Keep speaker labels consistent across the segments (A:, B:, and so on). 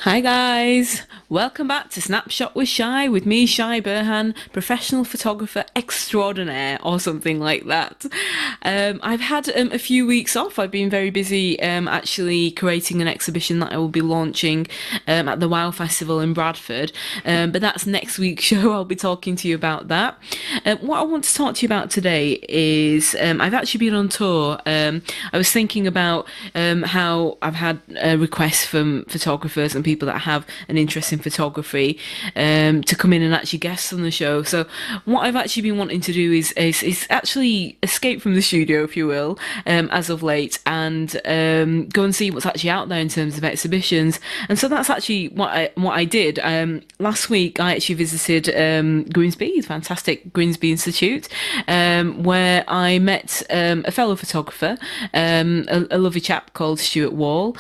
A: Hi guys, welcome back to Snapshot with Shy, with me, Shamaila Burhan, professional photographer extraordinaire, or something like that. I've had a few weeks off. I've been very busy actually curating an exhibition that I will be launching at the WOW Festival in Bradford, but that's next week's show. I'll be talking to you about that. What I want to talk to you about today is I've actually been on tour. I was thinking about how I've had requests from photographers and people that have an interest in photography to come in and actually guest on the show. So what I've actually been wanting to do is actually escape from the studio, if you will, as of late, and go and see what's actually out there in terms of exhibitions. And so that's actually what I did. Last week I actually visited Grimsby, the fantastic Grimsby Institute, where I met a fellow photographer, a lovely chap called Stewart Wall.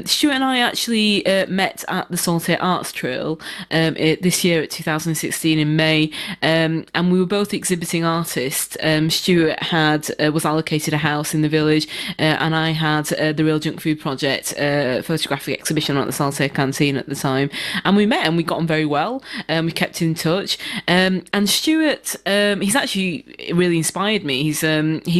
A: Stewart and I actually met at the Saltaire Arts Trail this year at 2016 in May, and we were both exhibiting artists. Stewart was allocated a house in the village, and I had the Real Junk Food Project photographic exhibition at the Saltaire Canteen at the time, and we met and we got on very well. We kept in touch, and Stewart, he's actually really inspired me. He's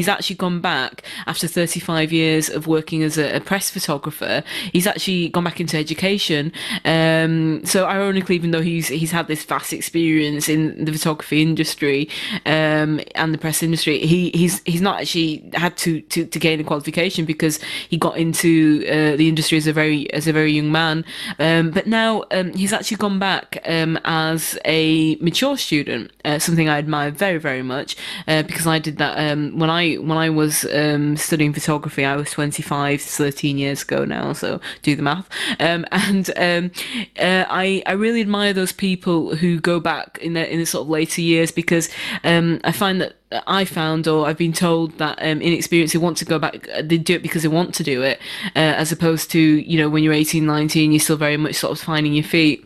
A: actually gone back after 35 years of working as a press photographer. He's actually gone back into education. So ironically, even though he's had this vast experience in the photography industry and the press industry, he's not actually had to gain a qualification because he got into the industry as a very young man. But now he's actually gone back as a mature student, something I admire very, very much, because I did that when I was studying photography. I was 25, 13 years ago now, so do the math. I really admire those people who go back in the sort of later years, because I find that I've been told that in experience, they want to go back, they do it because they want to do it, as opposed to, when you're 18, 19, you're still very much sort of finding your feet.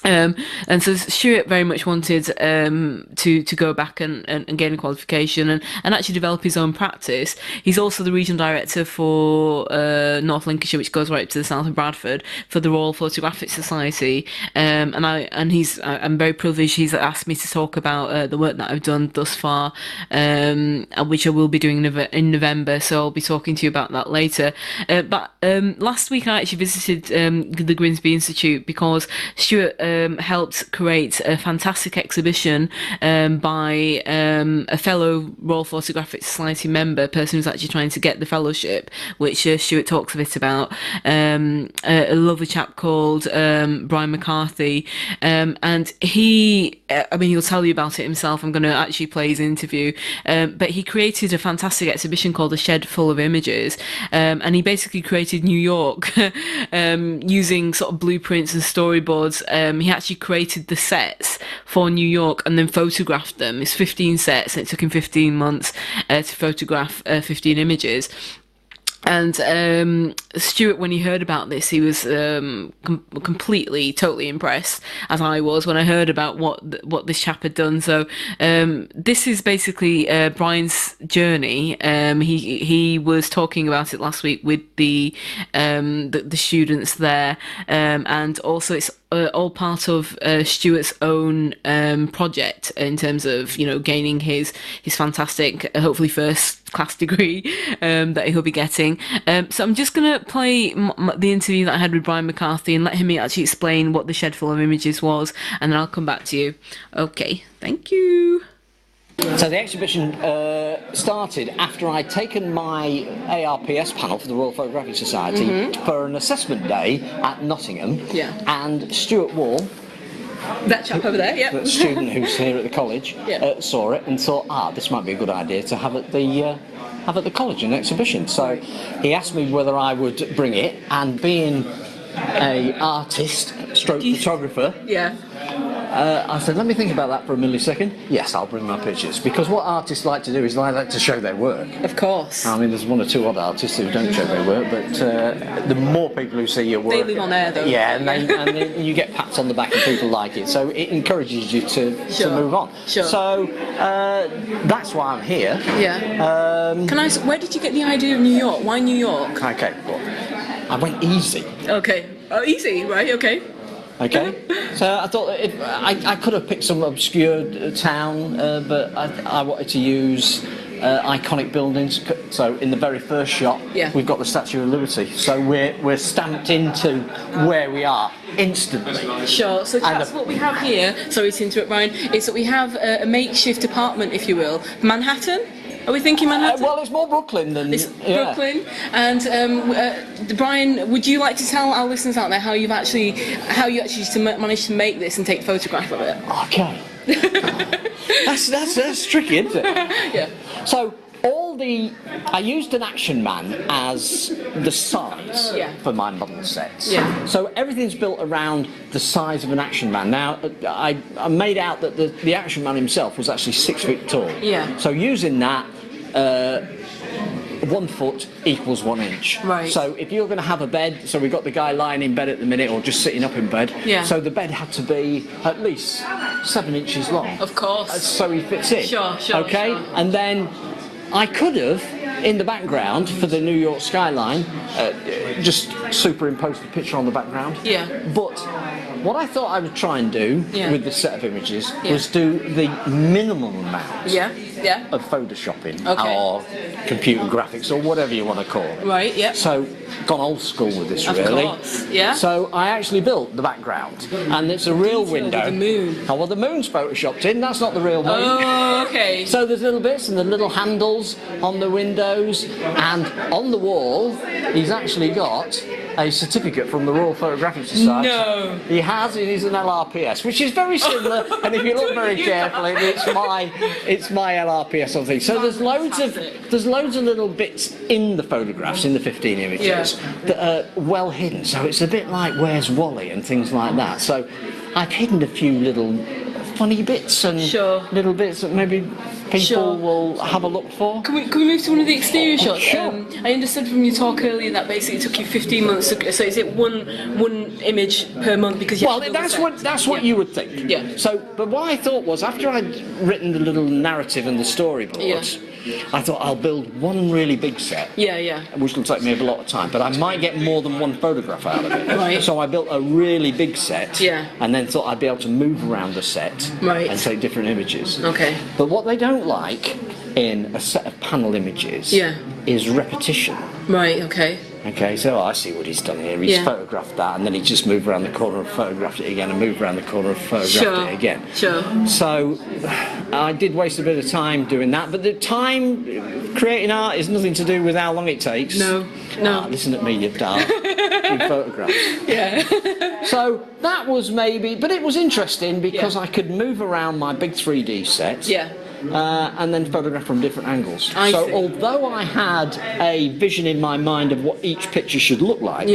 A: And so Stewart very much wanted to go back and gain a qualification and actually develop his own practice. He's also the regional director for North Lincolnshire, which goes right up to the south of Bradford, for the Royal Photographic Society. I'm very privileged. He's asked me to talk about the work that I've done thus far, which I will be doing in November. So I'll be talking to you about that later. But last week I actually visited the Grimsby Institute because Stewart helped create a fantastic exhibition by a fellow Royal Photographic Society member, a person who's actually trying to get the fellowship, which Stewart talks a bit about, a lovely chap called Brian McCarthy, and he'll tell you about it himself. I'm going to actually play his interview, but he created a fantastic exhibition called A Shedful of Images, and he basically created New York using sort of blueprints and storyboards. He actually created the sets for New York and then photographed them. It's 15 sets, and it took him 15 months to photograph 15 images. And Stewart, when he heard about this, he was completely, totally impressed, as I was when I heard about what this chap had done. So this is basically Brian's journey. He was talking about it last week with the students there, and also it's all part of Stewart's own project in terms of gaining his fantastic, hopefully first class degree that he'll be getting. So I'm just going to play the interview that I had with Brian McCarthy and let him actually explain what the Shedful of Images was, and then I'll come back to you. Okay, thank you.
B: So the exhibition started after I'd taken my ARPS panel for the Royal Photographic Society for an assessment day at Nottingham.
A: Yeah.
B: And Stewart Wall,
A: that chap over there, yeah,
B: the student who's here at the college, saw it and thought, this might be a good idea to have at the college an exhibition. So he asked me whether I would bring it, and being a artist stroke photographer, I said, let me think about that for a millisecond. Yes, I'll bring my pictures, because what artists like to do is they like to show their work.
A: Of course.
B: I mean, there's one or two odd artists who don't show their work, but the more people who see your work,
A: they live on air though.
B: Yeah, and you get pats on the back and people like it, so it encourages you to move on.
A: Sure.
B: So that's why I'm here.
A: Yeah. Can I? Where did you get the idea of New York? Why New York?
B: Okay, well, I went easy.
A: Okay. Oh, easy, right? Okay.
B: Okay, so I thought if I could have picked some obscure town, but I wanted to use iconic buildings. So in the very first shot, we've got the Statue of Liberty. So we're stamped into where we are instantly.
A: Sure. So that's what we have here. Sorry to interrupt, Brian. Is that we have a makeshift apartment, if you will, Manhattan. Are we thinking Manhattan?
B: Well, it's more Brooklyn than...
A: It's Brooklyn. And Brian, would you like to tell our listeners out there how you actually managed to make this and take a photograph of it?
B: Okay. that's tricky, isn't it?
A: Yeah.
B: So I used an action man as the size for my model sets.
A: Yeah.
B: So everything's built around the size of an action man. Now, I made out that the action man himself was actually 6 feet tall.
A: Yeah.
B: So using that, 1 foot equals 1 inch.
A: Right.
B: So if you're going to have a bed, so we've got the guy lying in bed at the minute or just sitting up in bed.
A: Yeah.
B: So the bed had to be at least 7 inches long.
A: Of course.
B: So he fits in.
A: Sure.
B: Okay.
A: Sure.
B: And then I could have, in the background for the New York skyline, just superimposed the picture on the background.
A: Yeah.
B: But what I thought I would try and do with this set of images was do the minimum amount of photoshopping or computer graphics or whatever you want to call it.
A: Right, yeah.
B: So gone old school with this, really.
A: Of course, yeah.
B: So I actually built the background, and it's a real window.
A: The moon.
B: Oh, well, the moon's photoshopped in. That's not the real moon.
A: Oh, okay.
B: So there's little bits and the little handles on the windows, and on the wall, he's actually got a certificate from the Royal Photographic Society.
A: No.
B: He has. It is an LRPS, which is very similar. And if you look very carefully, it's my LRPS or thing. So there's loads of little bits in the photographs, in the 15 images, that are well hidden. So it's a bit like Where's Wally and things like that. So I've hidden a few little funny bits and little bits that maybe people will have a look for.
A: Can we move to one of the exterior shots?
B: Sure.
A: I understood from your talk earlier that basically it took you 15 months. So is it one image per month because you? Well,
B: that's what you would think.
A: Yeah.
B: So, but what I thought was after I'd written the little narrative and the storyboards, I thought I'll build one really big set.
A: Yeah.
B: Which will take me a lot of time, but I might get more than one photograph out of it.
A: Right.
B: So I built a really big set.
A: Yeah.
B: And then thought I'd be able to move around the set.
A: Right.
B: And take different images.
A: Okay.
B: But what they don't like in a set of panel images is repetition.
A: Right. Okay.
B: Okay, so I see what he's done here. He's photographed that, and then he just moved around the corner and photographed it again, and moved around the corner and photographed it again.
A: Sure.
B: So I did waste a bit of time doing that, but the time creating art is nothing to do with how long it takes.
A: No.
B: Listen at me, you dark. In photographs.
A: Yeah.
B: So that was maybe, but it was interesting because I could move around my big 3D set.
A: Yeah.
B: And then photograph from different angles.
A: I see.
B: Although I had a vision in my mind of what each picture should look like,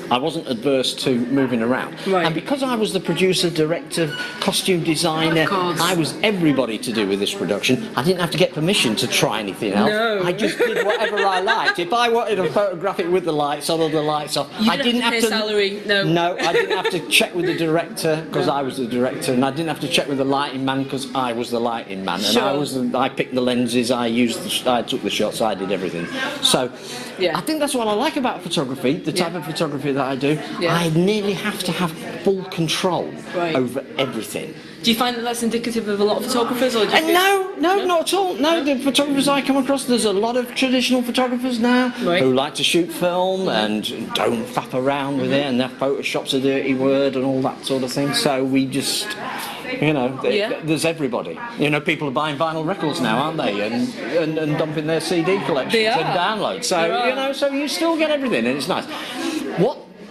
B: I wasn't adverse to moving around.
A: Right.
B: And because I was the producer, director, costume designer, I was everybody to do with this production. I didn't have to get permission to try anything else.
A: No.
B: I just did whatever I liked. If I wanted to photograph it with the lights on or the lights off, I didn't have to pay
A: salary.
B: No, I didn't have to check with the director because I was the director, and I didn't have to check with the lighting man because I was the lighting man, and I picked the lenses, I took the shots, I did everything. So I think that's what I like about photography, the type of photography that I do. I nearly have to have full control over everything.
A: Do you find that that's indicative of a lot of photographers, or do you
B: no, not at all. No, the photographers I come across, there's a lot of traditional photographers now who like to shoot film and don't faff around with it, and their Photoshop's a dirty word and all that sort of thing. So we just, there's everybody. People are buying vinyl records now, aren't they? And dumping their CD collections and downloads. So so you still get everything, and it's nice.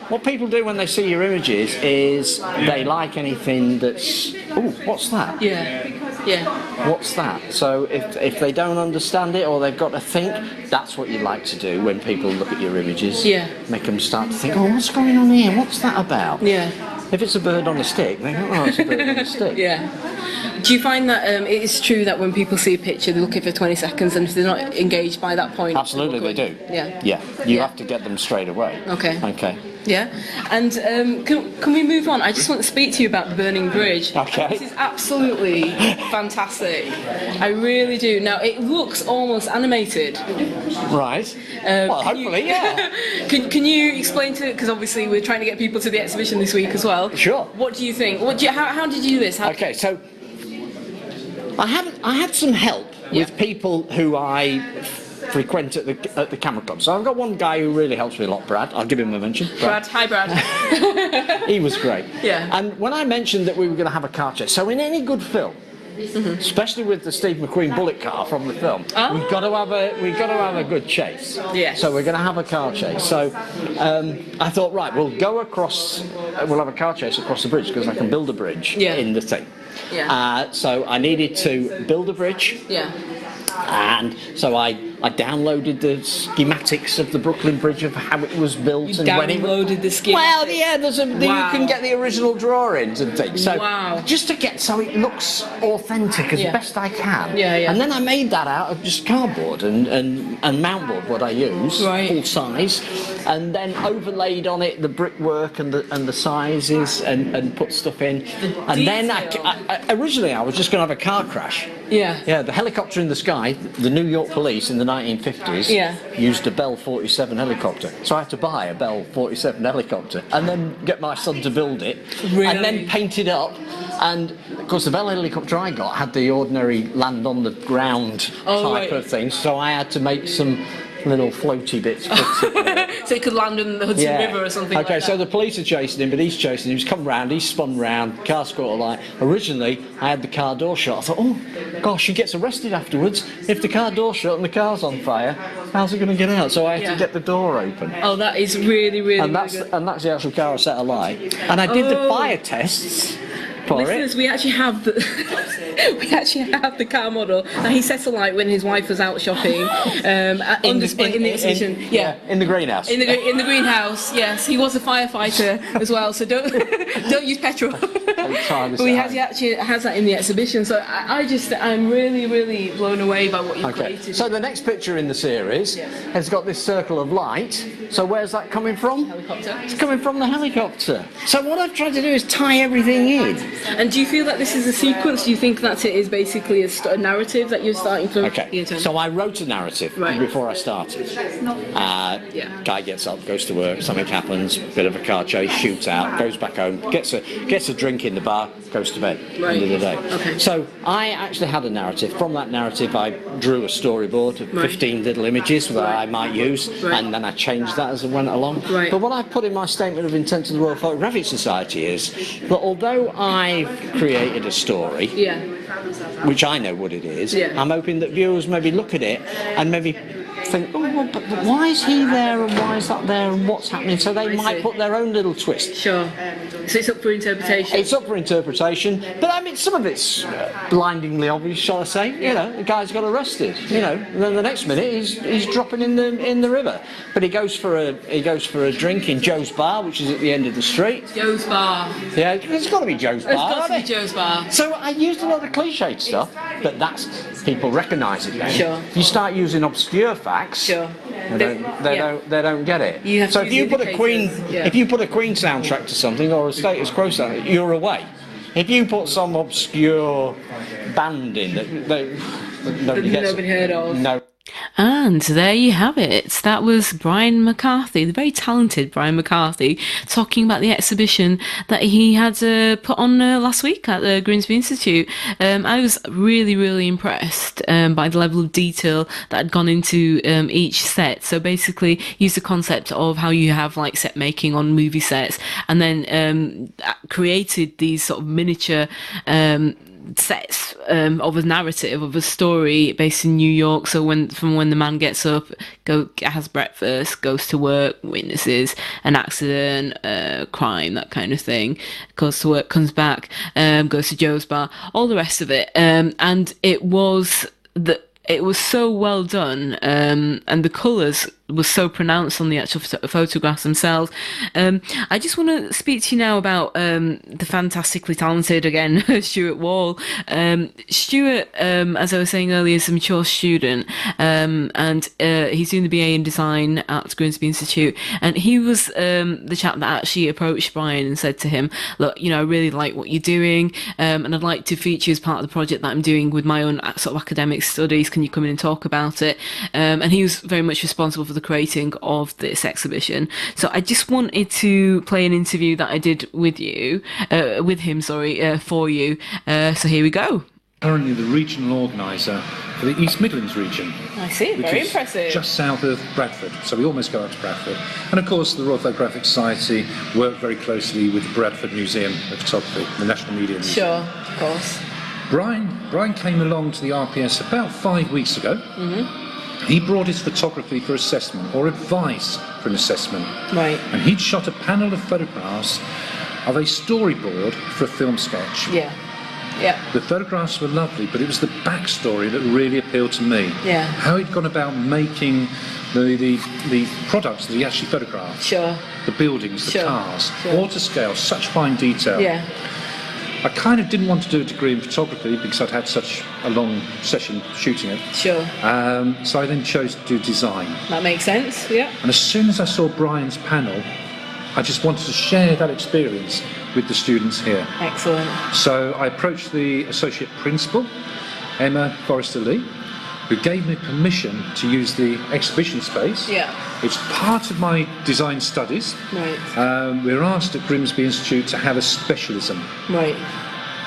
B: What people do when they see your images is they like anything that's, what's that?
A: Yeah.
B: What's that? So if they don't understand it or they've got to think, that's what you like to do when people look at your images.
A: Yeah.
B: Make them start to think, what's going on here? What's that about?
A: Yeah.
B: If it's a bird on a stick, they go, it's a bird on a stick.
A: Yeah. Do you find that it is true that when people see a picture, they look at it for 20 seconds, and if they're not engaged by that point...
B: Absolutely, they do.
A: Yeah.
B: Yeah. You have to get them straight away.
A: Okay. Yeah, and can we move on? I just want to speak to you about the Burning Bridge.
B: Okay.
A: This is absolutely fantastic. I really do. Now, it looks almost animated.
B: Right. Well, hopefully, yeah.
A: Can you explain to, because obviously we're trying to get people to the exhibition this week as well.
B: Sure.
A: What do you think? How did you do this?
B: Okay, so I had some help with people who I frequent at the camera club. So I've got one guy who really helps me a lot, Brad. I'll give him a mention.
A: Brad. Hi, Brad.
B: He was great.
A: Yeah.
B: And when I mentioned that we were going to have a car chase, so in any good film, especially with the Steve McQueen bullet car from the film, we've got to have a good chase.
A: Yes.
B: So we're going to have a car chase. So I thought, right, we'll have a car chase across the bridge because I can build a bridge in the thing.
A: Yeah.
B: So I needed to build a bridge.
A: Yeah.
B: And so I downloaded the schematics of the Brooklyn Bridge of how it was built
A: You
B: and when it
A: downloaded the schematics?
B: Well, yeah, you can get the original drawings and things. So
A: Wow.
B: just to get so it looks authentic as best I can.
A: Yeah, yeah.
B: And then I made that out of just cardboard and mountboard, what I use, full size, and then overlaid on it the brickwork and the sizes and put stuff in. And then originally I was just going to have a car crash.
A: Yeah.
B: Yeah, the helicopter in the sky, the New York police in the 1950s used a Bell 47 helicopter. So I had to buy a Bell 47 helicopter and then get my son to build it and then paint it up. And of course the Bell helicopter I got had the ordinary land on the ground type of thing, so I had to make some little floaty bits.
A: So he could land in the Hudson River or something like that.
B: Okay, so the police are chasing him, but he's chasing him. He's come round, he's spun round, car's caught a light. Originally, I had the car door shut. I thought, oh, gosh, he gets arrested afterwards. If the car door's shut and the car's on fire, how's he going to get out? So I had to get the door open.
A: Oh, that is really, really,
B: and that's
A: good.
B: And that's the actual car I set alight. And I did the fire tests.
A: Listeners, we actually have the car model that he set alight when his wife was out shopping on display in the exhibition.
B: In the greenhouse.
A: In the greenhouse, yes. He was a firefighter as well, so don't use petrol. But he actually has that in the exhibition. So I'm really, really blown away by what you've created.
B: So the next picture in the series has got this circle of light. So where's that coming from?
A: Helicopter.
B: It's coming from the helicopter. So what I've tried to do is tie everything in.
A: And do you feel that this is a sequence? Do you think that it is basically a narrative that you're starting from?
B: Okay, so I wrote a narrative before I started. Guy gets up, goes to work, something happens, bit of a car chase, shoots out, goes back home, gets a drink in the bar, goes to bed, end of the day.
A: Okay.
B: So I actually had a narrative. From that narrative I drew a storyboard of 15 little images that I might use, and then I changed that as I went along. But what I put in my statement of intent to the Royal Photographic Society is that although I've created a story, which I know what it is, I'm hoping that viewers maybe look at it and maybe think, oh, well, but why is he there and why is that there and what's happening? So they might put their own little twist.
A: Sure. So it's up for interpretation.
B: It's up for interpretation, but I mean some of it's blindingly obvious, shall I say? You know, the guy's got arrested. You know, and then the next minute he's dropping in the river. But he goes for a drink in Joe's Bar, which is at the end of the street.
A: Joe's Bar.
B: Yeah, it's got to be Joe's Bar.
A: It's got to be Joe's Bar.
B: So I used a lot of cliched stuff, but that's people recognise it then.
A: Sure.
B: You start using obscure facts.
A: Sure.
B: They don't get it. So if you put a Queen soundtrack to something or a Status Quo soundtrack, you're away. If you put some obscure band in that nobody
A: heard of.
B: No.
A: And there you have it. That was Brian McCarthy, the very talented Brian McCarthy, talking about the exhibition that he had put on last week at the Grimsby Institute. I was really, really impressed by the level of detail that had gone into each set. So basically, used the concept of how you have like set making on movie sets, and then created these sort of miniature sets of a narrative of a story based in New York. So from when the man gets up, has breakfast, goes to work, witnesses an accident, crime, that kind of thing, goes to work, comes back, goes to Joe's Bar, all the rest of it. And it was it was so well done, and the colours were so pronounced on the actual photographs themselves. I just want to speak to you now about the fantastically talented, again, Stewart Wall. Stewart, as I was saying earlier, is a mature student, and he's doing the BA in design at Grimsby Institute, and he was the chap that actually approached Brian and said to him, look, I really like what you're doing, and I'd like to feature you as part of the project that I'm doing with my own sort of academic studies. Can you come in and talk about it? And he was very much responsible for the creating of this exhibition. So I just wanted to play an interview that I did with him, for you. So here we go.
C: Currently the regional organiser for the East Midlands region.
A: I see, very impressive.
C: Just south of Bradford, so we almost go up to Bradford. And of course the Royal Photographic Society work very closely with the Bradford Museum of Photography, the National Media Museum.
A: Sure, of course.
C: Brian came along to the RPS about 5 weeks ago. Mm-hmm. He brought his photography for assessment, or advice for an assessment.
A: Right.
C: And he'd shot a panel of photographs of a storyboard for a film sketch.
A: Yeah. Yeah.
C: The photographs were lovely, but it was the backstory that really appealed to me.
A: Yeah.
C: How he'd gone about making the products that he actually photographed.
A: Sure.
C: The buildings, the cars,
A: sure.
C: all to scale, such fine detail.
A: Yeah.
C: I kind of didn't want to do a degree in photography because I'd had such a long session shooting it.
A: Sure.
C: So I then chose to do design.
A: That makes sense, yeah.
C: And as soon as I saw Brian's panel, I just wanted to share that experience with the students here.
A: Excellent.
C: So I approached the Associate Principal, Emma Forrester-Lee, who gave me permission to use the exhibition space.
A: Yeah.
C: It's part of my design studies.
A: Right.
C: We're asked at Grimsby Institute to have a specialism.
A: Right.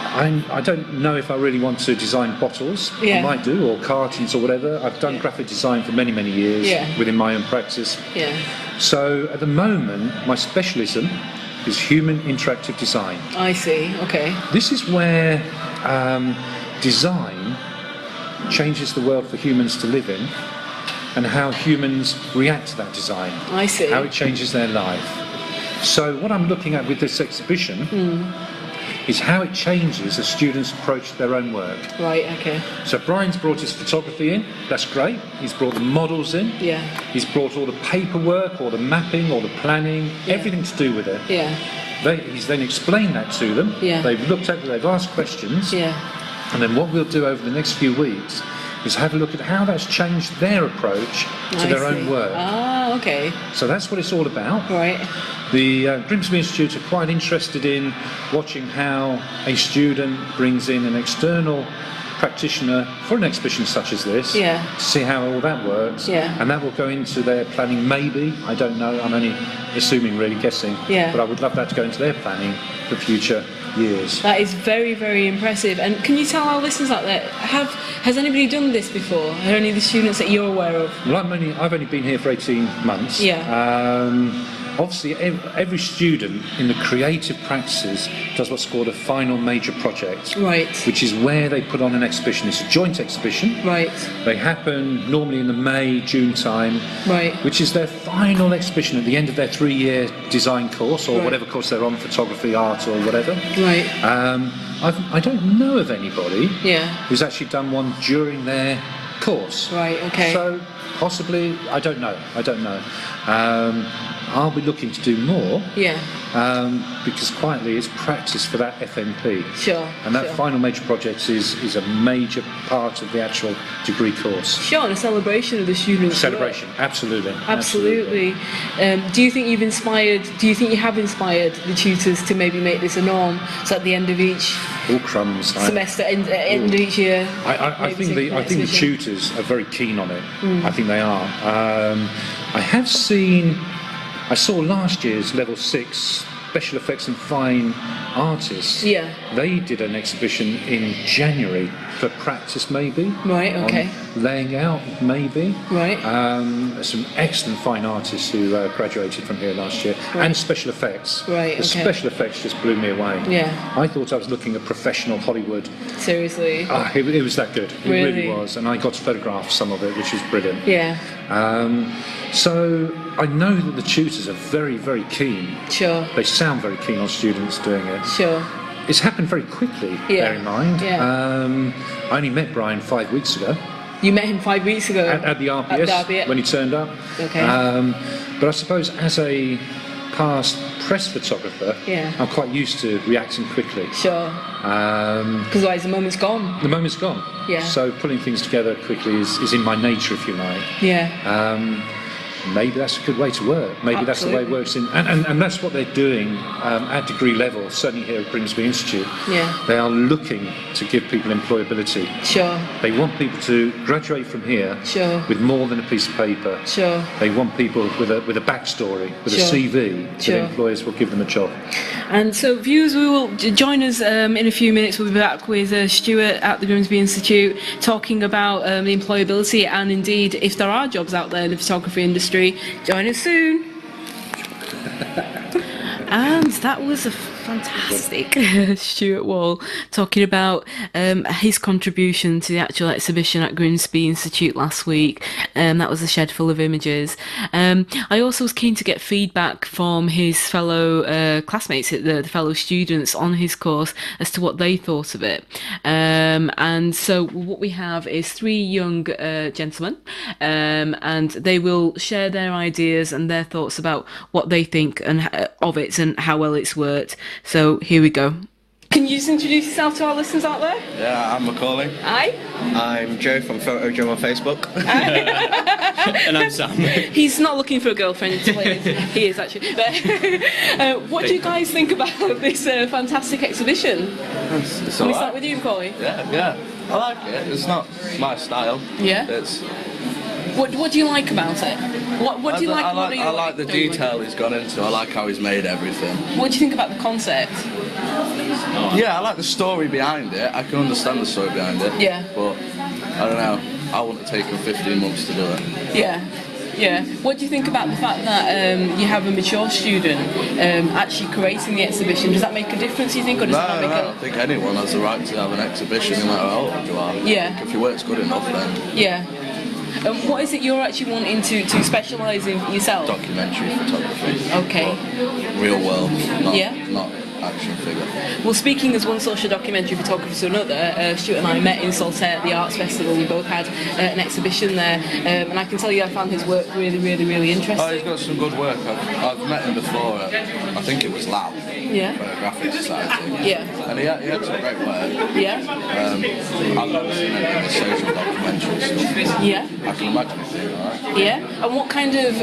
C: I don't know if I really want to design bottles.
A: Yeah.
C: I might do, or cartons or whatever. I've done graphic design for many, many years within my own practice.
A: Yeah.
C: So at the moment, my specialism is human interactive design.
A: I see, okay.
C: This is where design changes the world for humans to live in, and how humans react to that design.
A: I see.
C: How it changes their life. So what I'm looking at with this exhibition is how it changes as students approach their own work.
A: Right, okay.
C: So Brian's brought his photography in, that's great. He's brought the models in.
A: Yeah.
C: He's brought all the paperwork, all the mapping, all the planning, everything to do with it.
A: Yeah.
C: He's then explained that to them.
A: Yeah.
C: They've looked at it, they've asked questions.
A: Yeah.
C: And then what we'll do over the next few weeks is have a look at how that's changed their approach to their own work.
A: Ah, okay.
C: So that's what it's all about.
A: Right.
C: The Grimsby Institute are quite interested in watching how a student brings in an external practitioner for an exhibition such as this,
A: to
C: see how all that works, and that will go into their planning maybe, I don't know, I'm only assuming, really guessing, but I would love that to go into their planning for future years.
A: That is very, very impressive. And can you tell our listeners out there, has anybody done this before? Are there any of the students that you're aware of?
C: Well, I've only been here for 18 months. Obviously, every student in the creative practices does what's called a final major project.
A: Right.
C: Which is where they put on an exhibition. It's a joint exhibition.
A: Right.
C: They happen normally in the May, June time.
A: Right.
C: Which is their final exhibition at the end of their 3-year design course, or whatever course they're on, photography, art, or whatever.
A: Right.
C: I don't know of anybody who's actually done one during their course.
A: Right, okay.
C: So possibly, I don't know. I'll be looking to do more. Because quietly it's practice for that FMP.
A: Sure.
C: And that final major project is a major part of the actual degree course.
A: Sure, and a celebration of the students'
C: Celebration,
A: work.
C: Absolutely.
A: Do you think you have inspired the tutors to maybe make this a norm? So at the end of each semester, end of each year.
C: I think the tutors are very keen on it. I think they are. I saw last year's level 6 special effects and fine artists. They did an exhibition in January for practice, maybe.
A: Right. Okay.
C: Laying out, maybe.
A: Right.
C: There's some excellent fine artists who graduated from here last year, and special effects.
A: Right.
C: The special effects just blew me away. I thought I was looking at professional Hollywood.
A: Seriously.
C: It was that good. It really was, and I got to photograph some of it, which was brilliant. So I know that the tutors are very, very keen.
A: Sure.
C: They sound very keen on students doing it.
A: Sure.
C: It's happened very quickly, bear in mind. I only met Brian 5 weeks ago.
A: You met him 5 weeks ago?
C: At the RPS, when he turned up.
A: Okay.
C: But I suppose as a past press photographer, I'm quite used to reacting quickly.
A: Sure. Because otherwise the moment's gone.
C: The moment's gone.
A: Yeah.
C: So pulling things together quickly is in my nature, if you like.
A: Yeah.
C: Maybe that's a good way to work. Maybe that's the way it works and that's what they're doing at degree level, certainly here at Grimsby Institute.
A: Yeah.
C: They are looking to give people employability.
A: Sure.
C: They want people to graduate from here with more than a piece of paper.
A: Sure.
C: They want people with a backstory, with a CV, that employers will give them a job.
A: And so, viewers, we will join us in a few minutes. We'll be back with Stewart at the Grimsby Institute talking about the employability and indeed if there are jobs out there in the photography industry. Join us soon. And that was a fantastic Stewart Wall talking about his contribution to the actual exhibition at Grimsby Institute last week. That was A Shedful of Images. I also was keen to get feedback from his fellow classmates, the fellow students on his course as to what they thought of it. And so what we have is 3 young gentlemen, and they will share their ideas and their thoughts about what they think of it and how well it's worked. So here we go. Can you just introduce yourself to our listeners out there?
D: Yeah, I'm Macaulay.
A: Hi.
D: I'm Joe from Photo Joe on Facebook.
B: And I'm Sam.
A: He's not looking for a girlfriend, he is actually. But, what do you guys think about this fantastic exhibition?
D: It's
A: Can we start with you, Macaulay?
D: Yeah. I like it. It's not my style.
A: Yeah.
D: It's.
A: What do you like about it? What do you like?
D: I like the detail he's gone into. I like how he's made everything.
A: What do you think about the concept?
D: Yeah, I like the story behind it. I can understand the story behind it.
A: Yeah.
D: But I don't know. I wouldn't have taken 15 months to do it.
A: Yeah. Yeah. What do you think about the fact that you have a mature student actually creating the exhibition? Does that make a difference, you think, or does that make
D: I don't think anyone has the right to have an exhibition no matter how old you are.
A: Yeah.
D: If your work's good enough, then.
A: Yeah. What is it you're actually wanting to specialise in yourself?
D: Documentary photography.
A: Okay.
D: Real world, not
A: action figure. Well, speaking as one social documentary photographer to another, Stuart and I met in Saltaire at the Arts Festival. We both had an exhibition there, and I can tell you I found his work really, really, really interesting.
D: Oh, he's got some good work. I've met him before. I think it was Lau.
A: Yeah.
D: Photographic Society.
A: Yeah.
D: And he had some great work.
A: Yeah.
D: I've never seen any of the social documentary stuff.
A: Yeah.
D: I can imagine it being alright.
A: Yeah. And what kind of,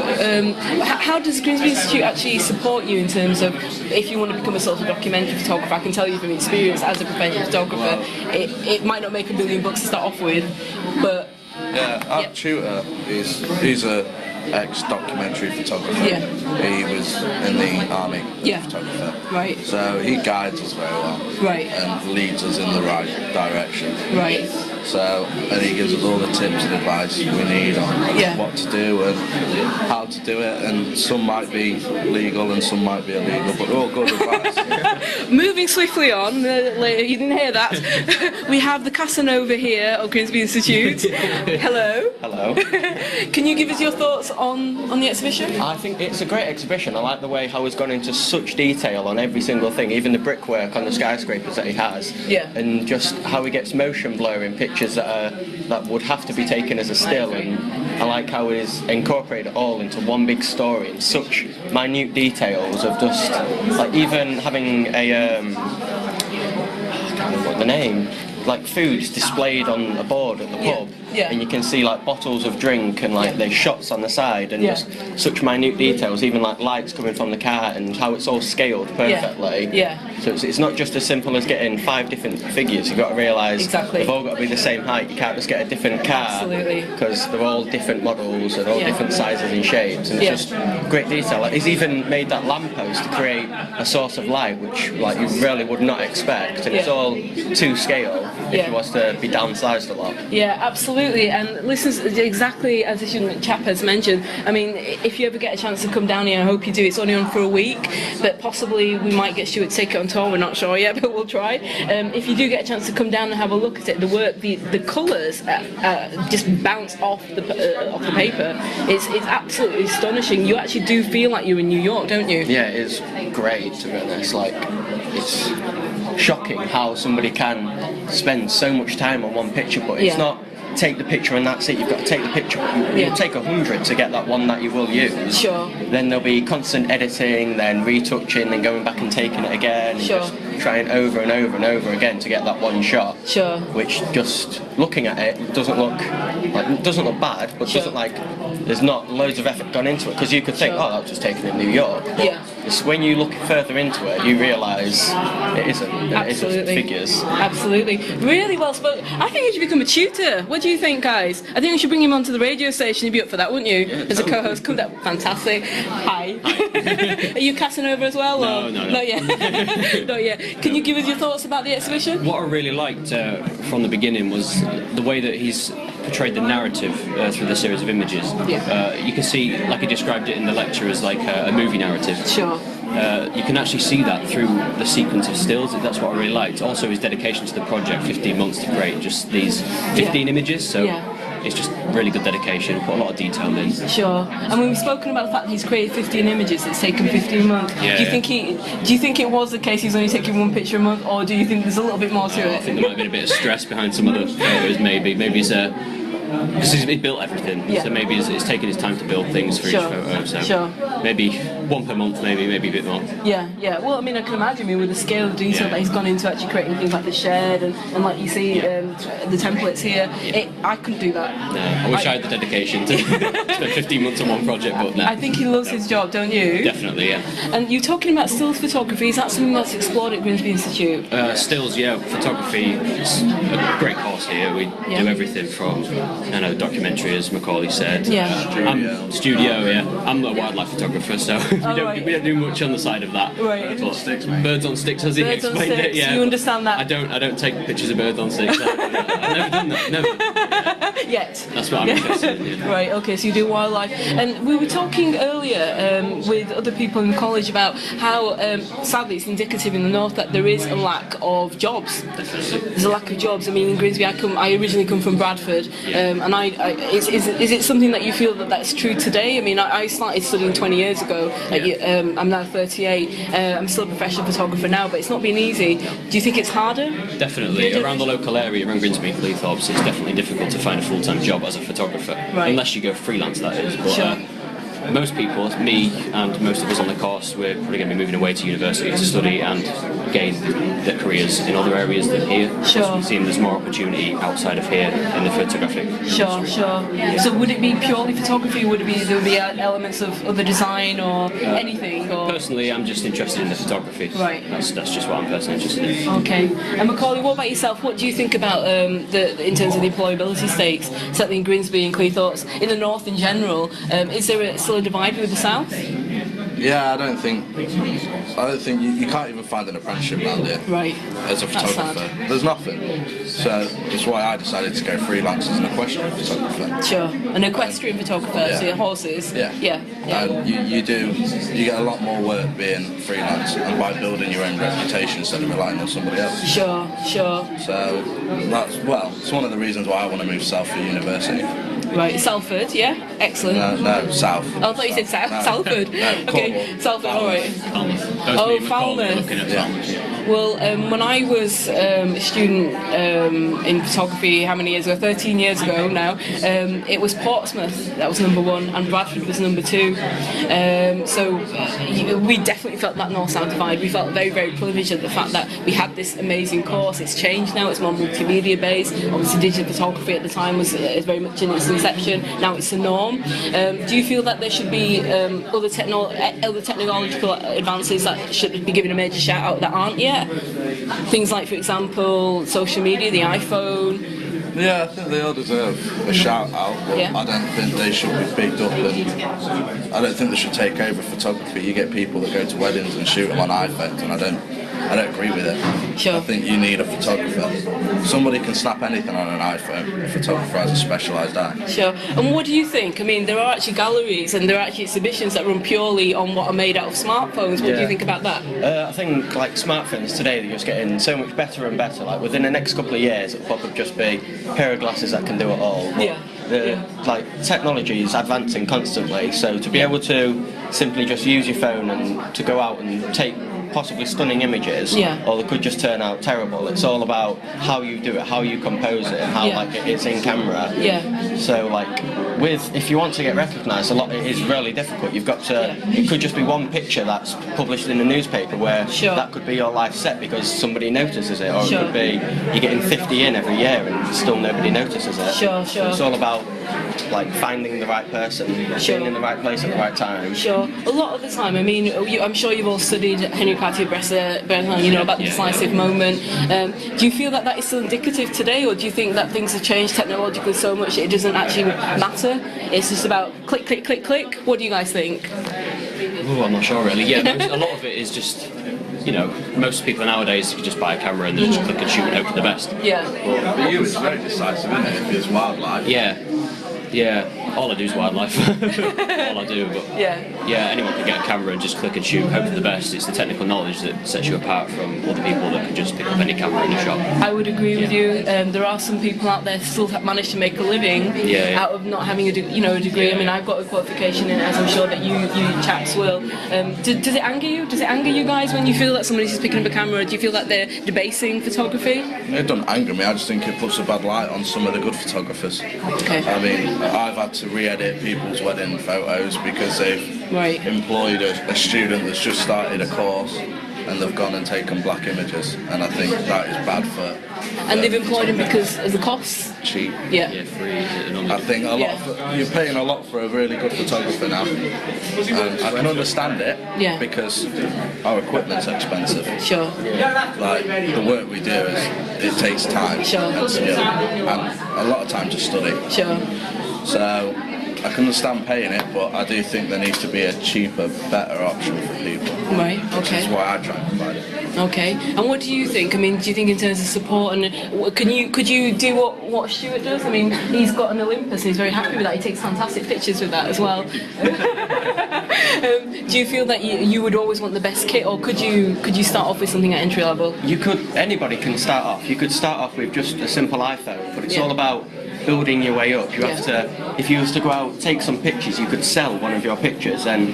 A: how does Grimsby Institute actually support you in terms of if you want to become a social documentary photographer? I can tell you from experience as a professional photographer, it might not make $1 billion to start off with, but
D: our tutor he's a ex-documentary photographer.
A: Yeah.
D: He was in the army photographer.
A: Right.
D: So he guides us very well.
A: Right.
D: And leads us in the right direction.
A: Right.
D: So, and he gives us all the tips and advice we need on what to do and how to do it, and some might be legal and some might be illegal, but they're all good advice.
A: Moving swiftly on, you didn't hear that. We have the Casanova here of Grimsby Institute. Hello.
E: Hello.
A: Can you give us your thoughts on the exhibition?
E: I think it's a great exhibition. I like the way how he's gone into such detail on every single thing, even the brickwork on the skyscrapers that he has.
A: Yeah.
E: And just how he gets motion blur in pictures that would have to be taken as a still, and I like how he's incorporated it all into one big story in such minute details of just like even having a I can't remember what the name, like foods displayed on a board at the pub.
A: Yeah.
E: And you can see like bottles of drink and like there's shots on the side and just such minute details, even like lights coming from the car and how it's all scaled perfectly.
A: Yeah.
E: So it's not just as simple as getting 5 different figures. You've got to realise they've all got to be the same height. You can't just get a different car.
A: Absolutely.
E: Because they're all different models and all different sizes and shapes, and it's just great detail. Like, he's even made that lamppost to create a source of light, which like you really would not expect, and it's all to scale if it was to be downsized a lot.
A: Yeah, absolutely. And listen, exactly as this young chap has mentioned, I mean, if you ever get a chance to come down here, I hope you do. It's only on for a week, but possibly we might get Stuart to take it on tour. We're not sure yet, but we'll try. If you do get a chance to come down and have a look at it, the work, the colours just bounce off the paper. It's absolutely astonishing. You actually do feel like you're in New York, don't you?
E: Yeah, it's great, to be honest. Like, it's shocking how somebody can spend so much time on one picture, but it's not take the picture and that's it. You've got to take the picture. You'll take 100 to get that one that you will use.
A: Sure.
E: Then there'll be constant editing, then retouching, then going back and taking it again.
A: Sure.
E: And just trying over and over and over again to get that one shot.
A: Sure.
E: Which just looking at it doesn't look bad, but
A: Sure.
E: doesn't like there's not loads of effort gone into it, because you could think,
A: Sure.
E: oh, that was just taken in New York.
A: Yeah.
E: It's when you look further into it, you realise it isn't. It isn't figures.
A: Absolutely. Really well spoken. I think he should become a tutor. What do you think, guys? I think we should bring him onto the radio station. You'd be up for that, wouldn't you? As a co-host. Come down. Fantastic. Hi. Are you casting over as well?
F: No.
A: Not yet. Not yet. Can you give us your thoughts about the exhibition?
F: What I really liked from the beginning was the way that he's portrayed the narrative through the series of images.
A: Yeah.
F: You can see, like he described it in the lecture, as like a movie narrative.
A: Sure.
F: You can actually see that through the sequence of stills. That's what I really liked. Also, his dedication to the project, 15 months to create just these 15 images. So it's just really good dedication. Put a lot of detail in.
A: Sure. And we've spoken about the fact that he's created 15 images. It's taken 15 months.
F: Yeah,
A: do you think it was the case he's only taking one picture a month, or do you think there's a little bit more to it?
F: I think there might have been a bit of stress behind some of the photos. Maybe it's because he built everything, so maybe it's taken his time to build things for each photo. So maybe one per month, maybe a bit more.
A: Yeah. Well, I mean, I can imagine with the scale of detail that he's gone into actually creating things like the shed and like you see the templates here. I couldn't do that.
F: No, I wish I had the dedication to spend 15 months on one project, but no.
A: I think he loves his job, don't you?
F: Definitely, yeah.
A: And you're talking about stills photography. Is that something that's explored at Grimsby Institute?
F: Stills, photography is a great course here. We do everything from documentary, as Macaulay said. I'm studio, I'm a wildlife photographer, so we don't do much on the side of that.
A: Right.
F: But birds on sticks, as he explained it. Yeah.
A: You understand that?
F: I don't take pictures of birds on sticks. I've never done that. Never.
A: Yet.
F: That's what I'm interested in. Yeah.
A: Right. Okay. So you do wildlife, and we were talking earlier with other people in the college about how sadly it's indicative in the north that there is a lack of jobs. There's a lack of jobs. I mean, in Grimsby, I originally come from Bradford, and is it something that you feel that's true today? I mean, I started studying 20 years ago. I'm now 38. I'm still a professional photographer now, but it's not been easy. Do you think it's harder?
F: Definitely. Around the local area, around Grimsby and Cleethorpes, it's definitely difficult to find a full-time job as a photographer, unless you go freelance, that is. But, most people, me and most of us on the course, we're probably going to be moving away to university to study and gain their careers in other areas than here.
A: Sure.
F: We've seen there's more opportunity outside of here in the photographic industry.
A: Sure. So would it be purely photography? Would there would be elements of other design or anything? Or?
F: Personally, I'm just interested in the photography.
A: Right.
F: That's just what I'm personally interested in.
A: Okay. And Macaulay, what about yourself? What do you think about in terms of the employability stakes, certainly in Grimsby and Cleethorpes, in the north in general? Is there still a divide with the south?
D: Yeah, I don't think you can't even find an apprenticeship around here.
A: Right.
D: As a photographer, there's nothing. So that's why I decided to go freelance as an equestrian photographer.
A: Sure, an equestrian photographer, so your horses.
D: Yeah. And you get a lot more work being freelance and by building your own reputation instead of relying on somebody else.
A: Sure.
D: So it's one of the reasons why I want to move south for university.
A: Right, Salford, yeah, excellent.
D: No, south.
A: Oh, I thought you said south.
D: No.
A: Salford.
D: No,
A: okay, Salford. All right.
F: Falmouth. Looking at Falmouth.
A: Well, when I was a student in photography, how many years ago? 13 years ago now. It was Portsmouth that was number one, and Bradford was number two. So we definitely felt that north-south divide. We felt very, very privileged at the fact that we had this amazing course. It's changed now. It's more multimedia based. Obviously, digital photography at the time was very much in its inception. Now it's the norm. Do you feel that there should be other technological advances that should be given a major shout out that aren't yet? Things like, for example, social media, the iPhone.
D: Yeah, I think they all deserve a shout out, but I don't think they should be picked up, and I don't think they should take over photography. You get people that go to weddings and shoot them on iPhones, and I don't agree with it.
A: Sure.
D: I think you need a photographer. Somebody can snap anything on an iPhone. A photographer has a specialised eye.
A: Sure. And what do you think? I mean, there are actually galleries and there are actually exhibitions that run purely on what are made out of smartphones. What do you think about that?
E: I think like smartphones today, they're just getting so much better and better. Like within the next couple of years, it'll probably just be a pair of glasses that can do it all. But like technology is advancing constantly, so to be able to simply just use your phone and to go out and take possibly stunning images, or they could just turn out terrible. It's all about how you do it, how you compose it, and how like it's in camera. So like if you want to get recognised, it is really difficult. You've got to. It could just be one picture that's published in a newspaper where that could be your life set because somebody notices it, or it could be you're getting 50 in every year and still nobody notices it. So it's all about like finding the right person, being in the right place at the right time.
A: A lot of the time, I mean, I'm sure you've all studied Henry Cartier Bresson, you know, about the decisive moment. Do you feel that that is still indicative today, or do you think that things have changed technologically so much that it doesn't actually matter? It's just about click, click, click, click. What do you guys think?
F: Ooh, I'm not sure really. Yeah, a lot of it is just, you know, most people nowadays can just buy a camera and they just click and shoot and hope for the best.
D: Well, for you, it's very decisive, isn't it? If it's wildlife.
F: Yeah, all I do is wildlife. All I do, but anyone can get a camera and just click and shoot, hope for the best. It's the technical knowledge that sets you apart from other people that can just pick up any camera in a shop.
A: I would agree with you. There are some people out there still that manage to make a living out of not having a degree. I mean, I've got a qualification in it, as I'm sure that you chaps will. Does it anger you? Does it anger you guys when you feel that somebody's just picking up a camera? Do you feel that they're debasing photography?
D: It doesn't anger me. I just think it puts a bad light on some of the good photographers.
A: Okay.
D: I mean, I've had to re-edit people's wedding photos because they've employed a student that's just started a course and they've gone and taken black images, and I think that is bad for.
A: And they've employed him because of the costs?
D: Cheap.
F: Yeah, free.
D: I think a lot. You're paying a lot for a really good photographer now, and I can understand it because our equipment's expensive. Like the work we do it takes time and skill, and a lot of time to study. So I can understand paying it, but I do think there needs to be a cheaper, better option for people.
A: Right, okay.
D: Which is why I try and provide it.
A: Okay. And what do you think? I mean, do you think in terms of support, and could you do what Stewart does? I mean, he's got an Olympus and he's very happy with that. He takes fantastic pictures with that as well. Do you feel that you would always want the best kit, or could you start off with something at entry level?
E: You could. Anybody can start off. You could start off with just a simple iPhone, but it's all about building your way up. You have to, if you was to go out, take some pictures, you could sell one of your pictures and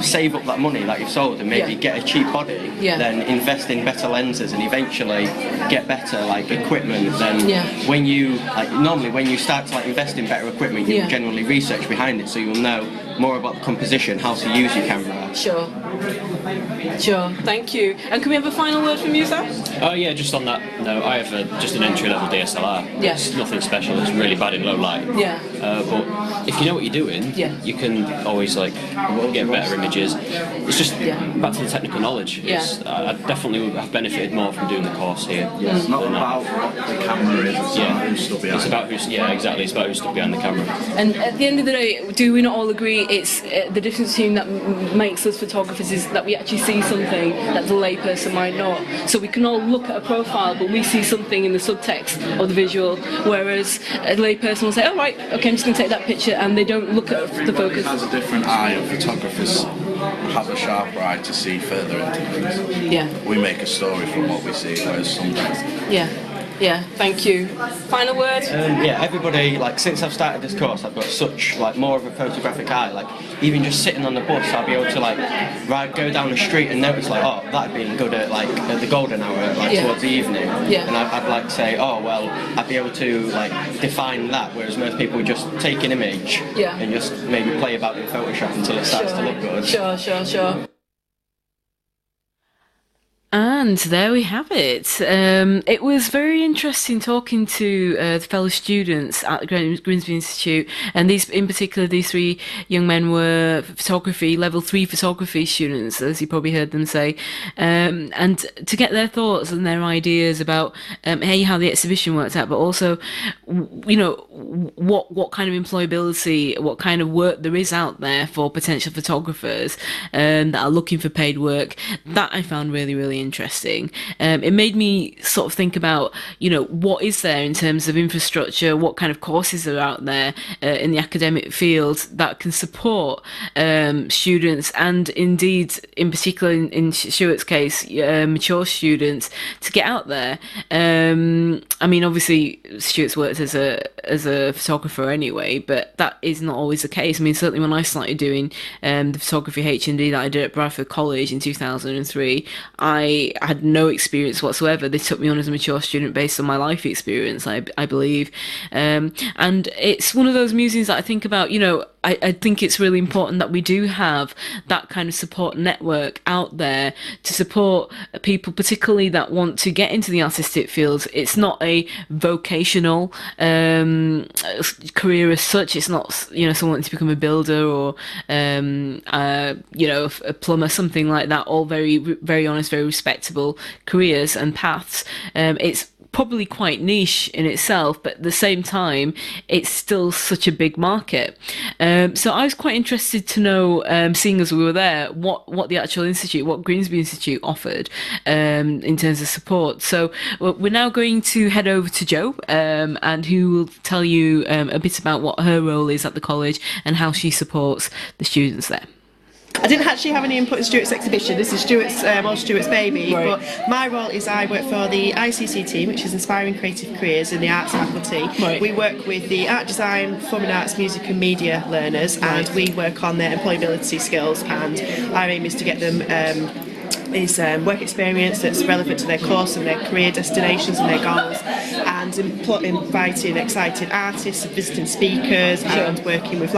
E: save up that money that you've sold and maybe get a cheap body, then invest in better lenses and eventually get better like equipment. Then when you normally when you start to invest in better equipment, you generally research behind it, so you'll know more about the composition, how to use your camera.
A: Sure. Thank you. And can we have a final word from you, Sam?
F: Oh yeah, just on that note, I have just an entry-level DSLR. It's nothing special. It's really bad in low light. But if you know what you're doing, you can always get better images. It's just back to the technical knowledge. I definitely have benefited more from doing the course here.
D: It's not about what the camera is. It's about who's stood behind.
F: It's about who's exactly. It's about who's stood behind the camera.
A: And at the end of the day, do we not all agree it's the difference between that makes us photographers is that we actually see something that the layperson might not. So we can all look at a profile, but we see something in the subtext or the visual, whereas a layperson will say, "Oh right, okay, I'm just going to take that picture," and they don't look at the focus.
D: It has a different eye, and photographers have a sharper eye to see further into things. We make a story from what we see, whereas sometimes.
A: Thank you. Final word?
E: Everybody, since I've started this course, I've got such, more of a photographic eye. Even just sitting on the bus, I'll be able to, go down the street and notice, oh, that'd been good at the golden hour, towards the evening. And I'd say, oh, well, I'd be able to, define that, whereas most people would just take an image and just maybe play about in Photoshop until it starts to look good.
A: Sure. And there we have it. It was very interesting talking to the fellow students at the Grimsby Institute, and in particular, these three young men were level 3 photography students, as you probably heard them say, and to get their thoughts and their ideas about how the exhibition worked out, but also, what kind of employability, what kind of work there is out there for potential photographers that are looking for paid work. That I found really, really interesting. interesting. It made me sort of think about, what is there in terms of infrastructure, what kind of courses are out there in the academic field that can support students, and indeed, in particular in Stuart's case, mature students, to get out there. I mean, obviously, Stuart's worked as a photographer anyway, but that is not always the case. I mean, certainly when I started doing the photography H&D that I did at Bradford College in 2003, I had no experience whatsoever. They took me on as a mature student based on my life experience, I believe. And it's one of those musings that I think about, I think it's really important that we do have that kind of support network out there to support people, particularly that want to get into the artistic fields. It's not a vocational career as such. It's not, someone wanting to become a builder or, a plumber, something like that. All very, very honest, very respectable careers and paths. It's probably quite niche in itself, but at the same time, it's still such a big market. So I was quite interested to know, seeing as we were there, what the actual institute, what Grimsby Institute offered in terms of support. So we're now going to head over to Jo, and who will tell you a bit about what her role is at the college and how she supports the students there.
G: I didn't actually have any input in Stuart's exhibition. This is Stuart's baby.
A: Right.
G: But my role is I work for the ICC team, which is Inspiring Creative Careers in the Arts faculty.
A: Right.
G: We work with the art design, performing arts, music and media learners, and we work on their employability skills, and our aim is to get them work experience that's relevant to their course and their career destinations and their goals, and inviting excited artists, visiting speakers, and working with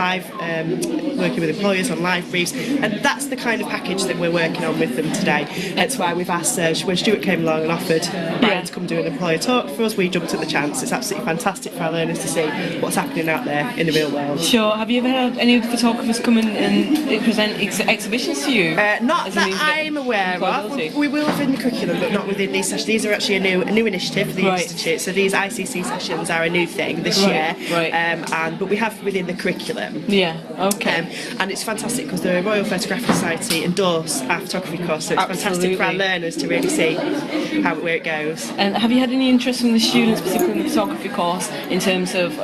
G: employers on live briefs. And that's the kind of package that we're working on with them today. That's why we've asked when Stuart came along and offered Brian to come do an employer talk for us, we jumped at the chance. It's absolutely fantastic for our learners to see what's happening out there in the real world.
A: Sure. Have you ever had any of the photographers come in and present exhibitions to you?
G: Not that I'm aware of. We will have in the curriculum, but not within these sessions. These are actually a new initiative for the Institute. So these ICC sessions are a new thing this year.
A: Right.
G: But we have within the curriculum.
A: Yeah. Okay.
G: And it's fantastic because the Royal Photographic Society endorse our photography course, so it's fantastic for our learners to really see where it goes.
A: And have you had any interest from the students, particularly in the photography course, in terms of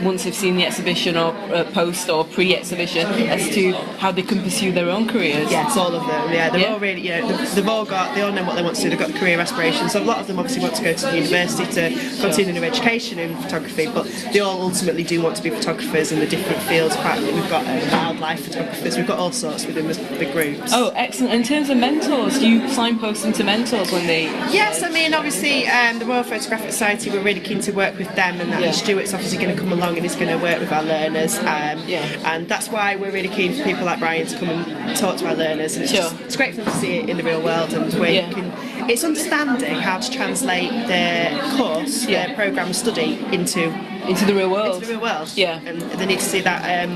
A: once they've seen the exhibition or post or pre-exhibition, as to how they can pursue their own careers?
G: Yes, all of them. Yeah, they're all really, they all know what they want to do. They've got career aspirations. So a lot of them obviously want to go to the university to continue their education in photography, but they all ultimately do want to be photographers in the different fields. We've got wildlife photographers. We've got all sorts within the groups.
A: Oh, excellent. In terms of mentors, do you signpost them to mentors when they...
G: Yes, I mean, obviously, the Royal Photographic Society, we're really keen to work with them, and Stuart's obviously going to come along and he's going to work with our learners. And that's why we're really keen for people like Brian to come and talk to our learners. And it's great for them to see it in the real world, and it's understanding how to translate their course, their programme of study into
A: the real world.
G: Into the real world.
A: Yeah.
G: And they need to see that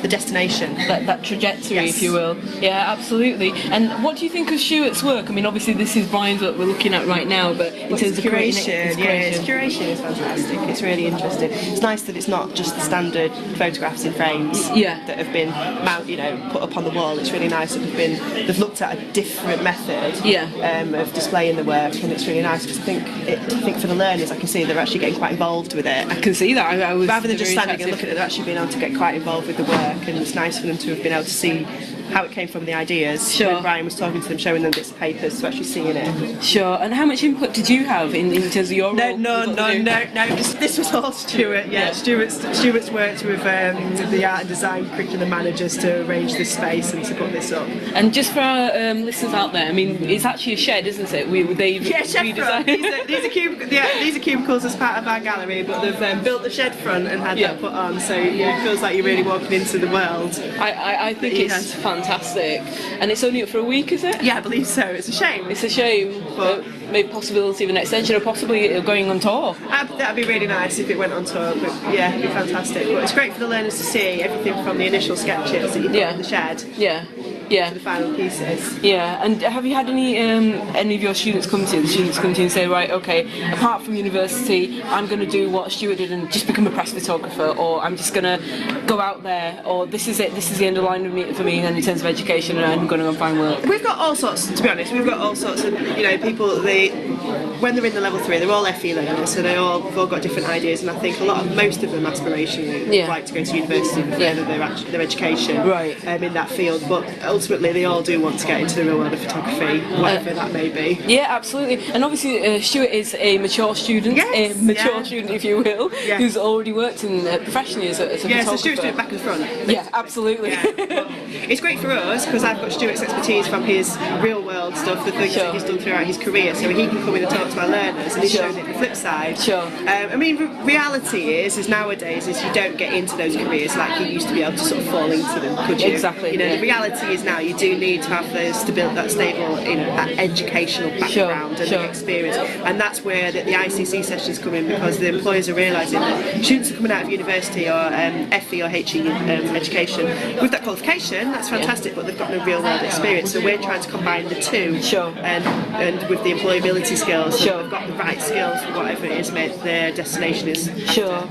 G: the destination.
A: That trajectory, if you will. Yeah, absolutely. And what do you think of Stuart's work? I mean, obviously this is Brian's work we're looking at right now, but in terms of
G: curation, curation is fantastic. It's really interesting. It's nice that it's not just the standard photographs in frames that have been put up on the wall. It's really nice that they've looked at a different method of displaying the work, and it's really nice because I think for the learners, I can see they're actually getting quite involved with it.
A: I can see that. I was
G: rather than just standing and looking at it, they're actually being able to get quite involved with the work, and it's nice for them to have been able to see how it came from the ideas.
A: Sure.
G: When Brian was talking to them, showing them bits of papers, to actually seeing it.
A: Sure. And how much input did you have in terms of your role?
G: No. This was all Stuart. Yeah. Stuart's worked with the art and design curriculum managers to arrange this space and to put this up.
A: And just for our listeners out there, I mean, it's actually a shed, isn't it?
G: Shed these are cubicles as part of our gallery, but they've built the shed front and had that put on, so it feels like you're really walking into the world.
A: I think it's fantastic. And it's only up for a week, is it?
G: Yeah, I believe so. It's a shame.
A: It's a shame, but maybe possibility of an extension or possibly going on tour.
G: That'd be really nice if it went on tour, but it'd be fantastic. But it's great for the learners to see everything from the initial sketches that you did in the shed.
A: Yeah.
G: for the final pieces.
A: Yeah, and have you had any of your students come to you? The students come to you and say, right, okay, apart from university, I'm going to do what Stewart did and just become a press photographer, or I'm just going to go out there, or this is it, this is the end of the line for me in terms of education, and I'm going to go and find work.
G: We've got all sorts, to be honest, we've got all sorts of, people, when they're in the level 3, they're all FE learners, so they've all got different ideas, and I think most of them aspirationally like to go to university and further their education in that field, but ultimately they all do want to get into the real world of photography, whatever that may be.
A: Yeah, absolutely. And obviously Stewart is a mature student, student, if you will, who's already worked in professionally as a photographer.
G: Yeah, so Stuart's doing it back and front.
A: Yeah, absolutely.
G: Yeah. It's great for us because I've got Stuart's expertise from his real world stuff, the things that he's done throughout his career, so he can come in and talk to our learners, and he's shown it the flip side. Reality is nowadays you don't get into those careers like you used to be able to sort of fall into them, could you?
A: Exactly.
G: The reality is now you do need to have that stable, that educational background and experience, and that's where the ICC sessions come in, because the employers are realising that students are coming out of university or FE or HE education with that qualification, that's fantastic, but they've got no real world experience, so we're trying to combine the two, and with the employability skills, so they've got the right skills for whatever it is their destination is.
A: Sure.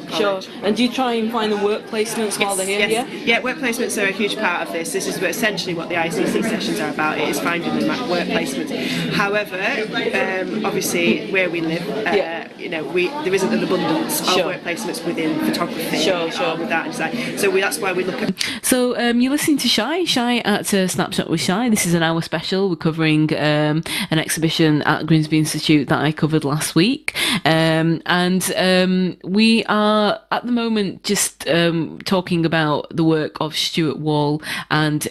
A: And do you try and find the work placements while they're here?
G: Yeah, work placements are a huge part of this. This is essentially what the ICC sessions are about. It is finding them at work placements. However, obviously where we live, there isn't an abundance of work placements within photography. With that inside. So that's why we look at.
A: So you're listening to Shy at Snapshot with Shy. This is an hour special. We're covering an exhibition at Grimsby Institute that I covered last week, and we are at the moment just talking about the work of Stewart Wall and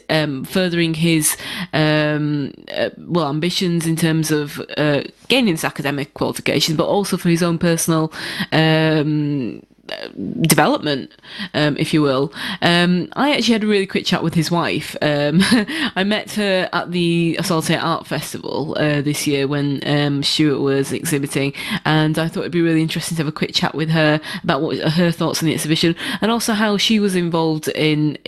A: furthering his ambitions in terms of gaining his academic qualifications, but also for his own personal development, if you will. I actually had a really quick chat with his wife. I met her at the Assaultate Art Festival this year when Stewart was exhibiting, and I thought it'd be really interesting to have a quick chat with her about what her thoughts on the exhibition, and also how she was involved in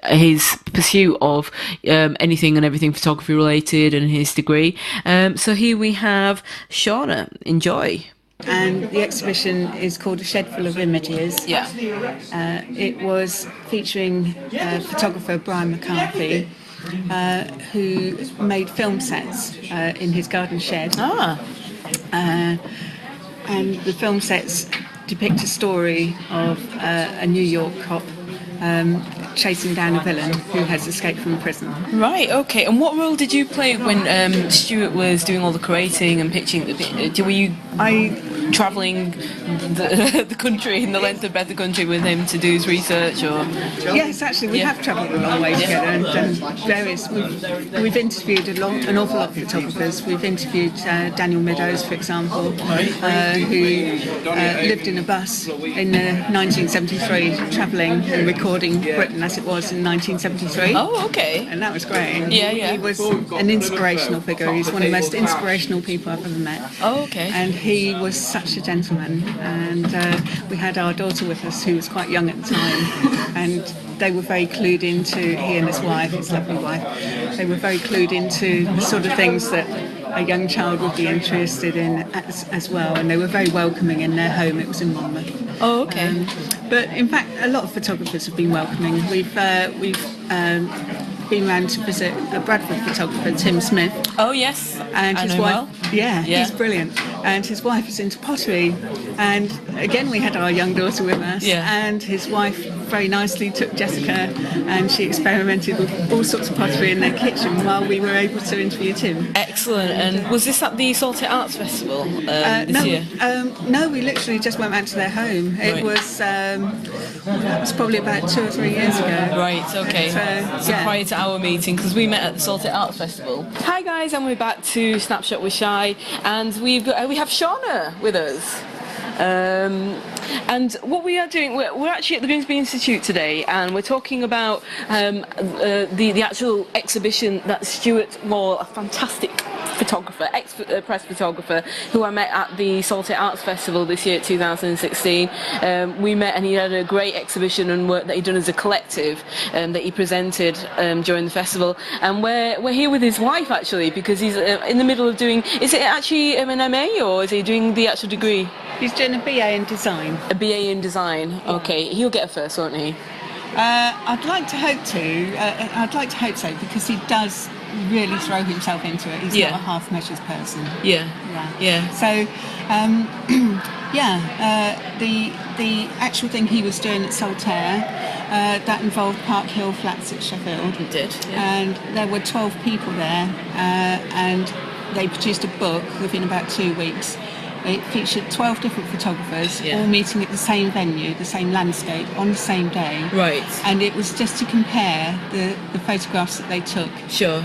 A: his pursuit of anything and everything photography related and his degree. So here we have Shauna. Enjoy.
H: And the exhibition is called A Shedful of Images.
A: Yeah.
H: It was featuring photographer Brian McCarthy, who made film sets in his garden shed. And the film sets depict a story of a New York cop chasing down a villain who has escaped from prison.
A: Right, okay. And what role did you play when Stewart was doing all the curating and pitching? Were you travelling the country, in the length and breadth of the country with him to do his research? Or
H: Yes, actually, we have travelled a long way together and done various. We've interviewed an awful lot of photographers. We've interviewed Daniel Meadows, for example, who lived in a bus in 1973, travelling and recording Britain as it was in 1973.
A: Oh, okay.
H: And that was great.
A: Yeah.
H: He was an inspirational figure. He's one of the most inspirational people I've ever met.
A: Oh, okay.
H: And he was such a gentleman. And we had our daughter with us, who was quite young at the time, and they were very clued into, he and his wife, his lovely wife, they were very clued into the sort of things that a young child would be interested in as well, and they were very welcoming in their home. It was in Monmouth.
A: Oh, okay.
H: But in fact, a lot of photographers have been welcoming. We've been round to visit a Bradford photographer, Tim Smith.
A: Oh yes,
H: and his wife.
A: Well.
H: Yeah, he's brilliant. And his wife is into pottery. And again, we had our young daughter with us.
A: Yeah.
H: And his wife very nicely took Jessica, and she experimented with all sorts of pottery in their kitchen while we were able to interview Tim.
A: Excellent. And was this at the Assaultate Arts Festival this year?
H: No, we literally just went back to their home. It was probably about 2 or 3 years ago.
A: Right, okay. So prior to our meeting, because we met at the Assaultate Arts Festival. Hi guys, and we're back to Snapshot with Shy, and we have Shauna with us. And what we are doing, we're actually at the Grimsby Institute today, and we're talking about the actual exhibition that Stewart Wall, a fantastic photographer, ex-press photographer, who I met at the Saltaire Arts Festival this year, 2016. We met, and he had a great exhibition and work that he'd done as a collective that he presented during the festival. And we're here with his wife, actually, because he's in the middle of doing, is it actually an MA, or is he doing the actual degree?
H: He's doing a BA in design.
A: A BA in design, okay. He'll get a first, won't he?
H: I'd like to hope so, because he does really throw himself into it. He's not a half measures person.
A: Yeah.
H: So, the actual thing he was doing at Saltaire, that involved Park Hill Flats at Sheffield.
A: It did. Yeah.
H: And there were 12 people there, and they produced a book within about 2 weeks. It featured 12 different photographers, all meeting at the same venue, the same landscape, on the same day.
A: Right.
H: And it was just to compare the photographs that they took.
A: Sure.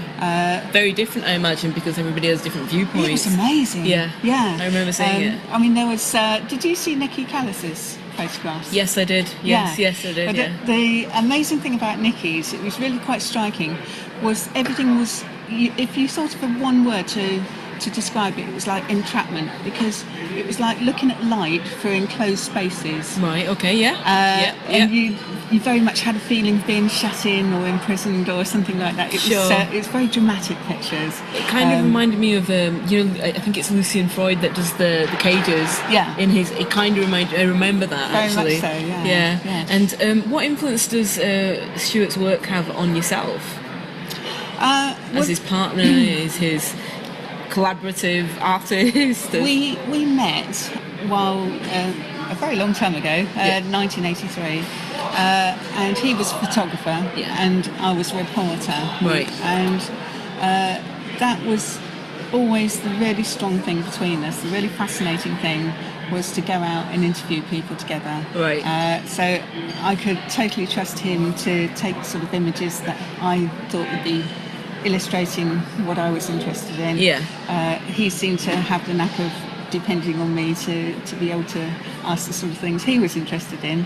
A: Very different, I imagine, because everybody has different viewpoints.
H: It was amazing.
A: Yeah.
H: Yeah.
A: I remember seeing it.
H: I mean, there was... did you see Nikki Callis's photographs?
A: Yes, I did. Yes, I did,
H: but the amazing thing about Nikki's, it was really quite striking, was everything was... if you thought of one word to describe it, it was like entrapment, because it was like looking at light through enclosed spaces.
A: Right, okay,
H: And you very much had a feeling of being shut in or imprisoned or something like that. It was very dramatic pictures.
A: It kind of reminded me of, I think it's Lucian Freud that does the cages.
H: Yeah.
A: In his, it kind of I remember that,
H: very
A: actually.
H: Very much so, yeah.
A: And what influence does Stewart's work have on yourself? As his partner, is his collaborative artist?
H: We met while a very long time ago, 1983, and he was a photographer and I was a reporter.
A: Right.
H: And that was always the really strong thing between us. The really fascinating thing was to go out and interview people together.
A: Right.
H: So I could totally trust him to take sort of images that I thought would be illustrating what I was interested in. He seemed to have the knack of depending on me to be able to ask the sort of things he was interested in.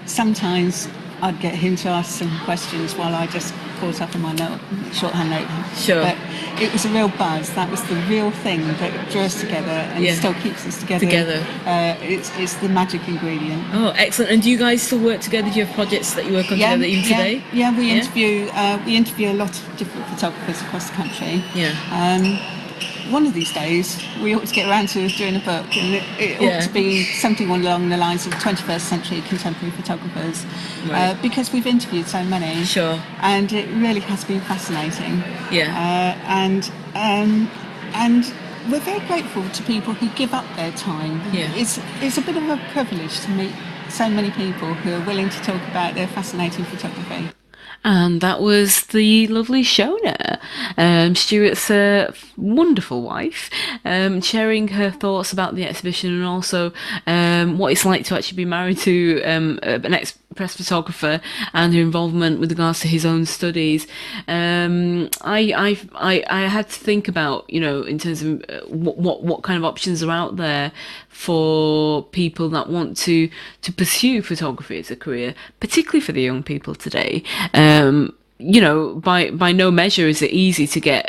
H: Sometimes I'd get him to ask some questions while I just caught up on my shorthand note.
A: Sure.
H: But it was a real buzz. That was the real thing that drew us together and still keeps us together. It's the magic ingredient.
A: Oh, excellent. And do you guys still work together? Do you have projects that you work on together even today?
H: Yeah, we interview a lot of different photographers across the country. One of these days we ought to get around to doing a book, and it ought to be something along the lines of 21st century contemporary photographers, because we've interviewed so many.
A: Sure.
H: And it really has been fascinating. And we're very grateful to people who give up their time. It's a bit of a privilege to meet so many people who are willing to talk about their fascinating photography.
A: And that was the lovely Shona, Stewart's wonderful wife, sharing her thoughts about the exhibition and also what it's like to actually be married to an ex-press photographer and her involvement with regards to his own studies. I had to think about, in terms of what kind of options are out there for people that want to pursue photography as a career, particularly for the young people today. By no measure is it easy to get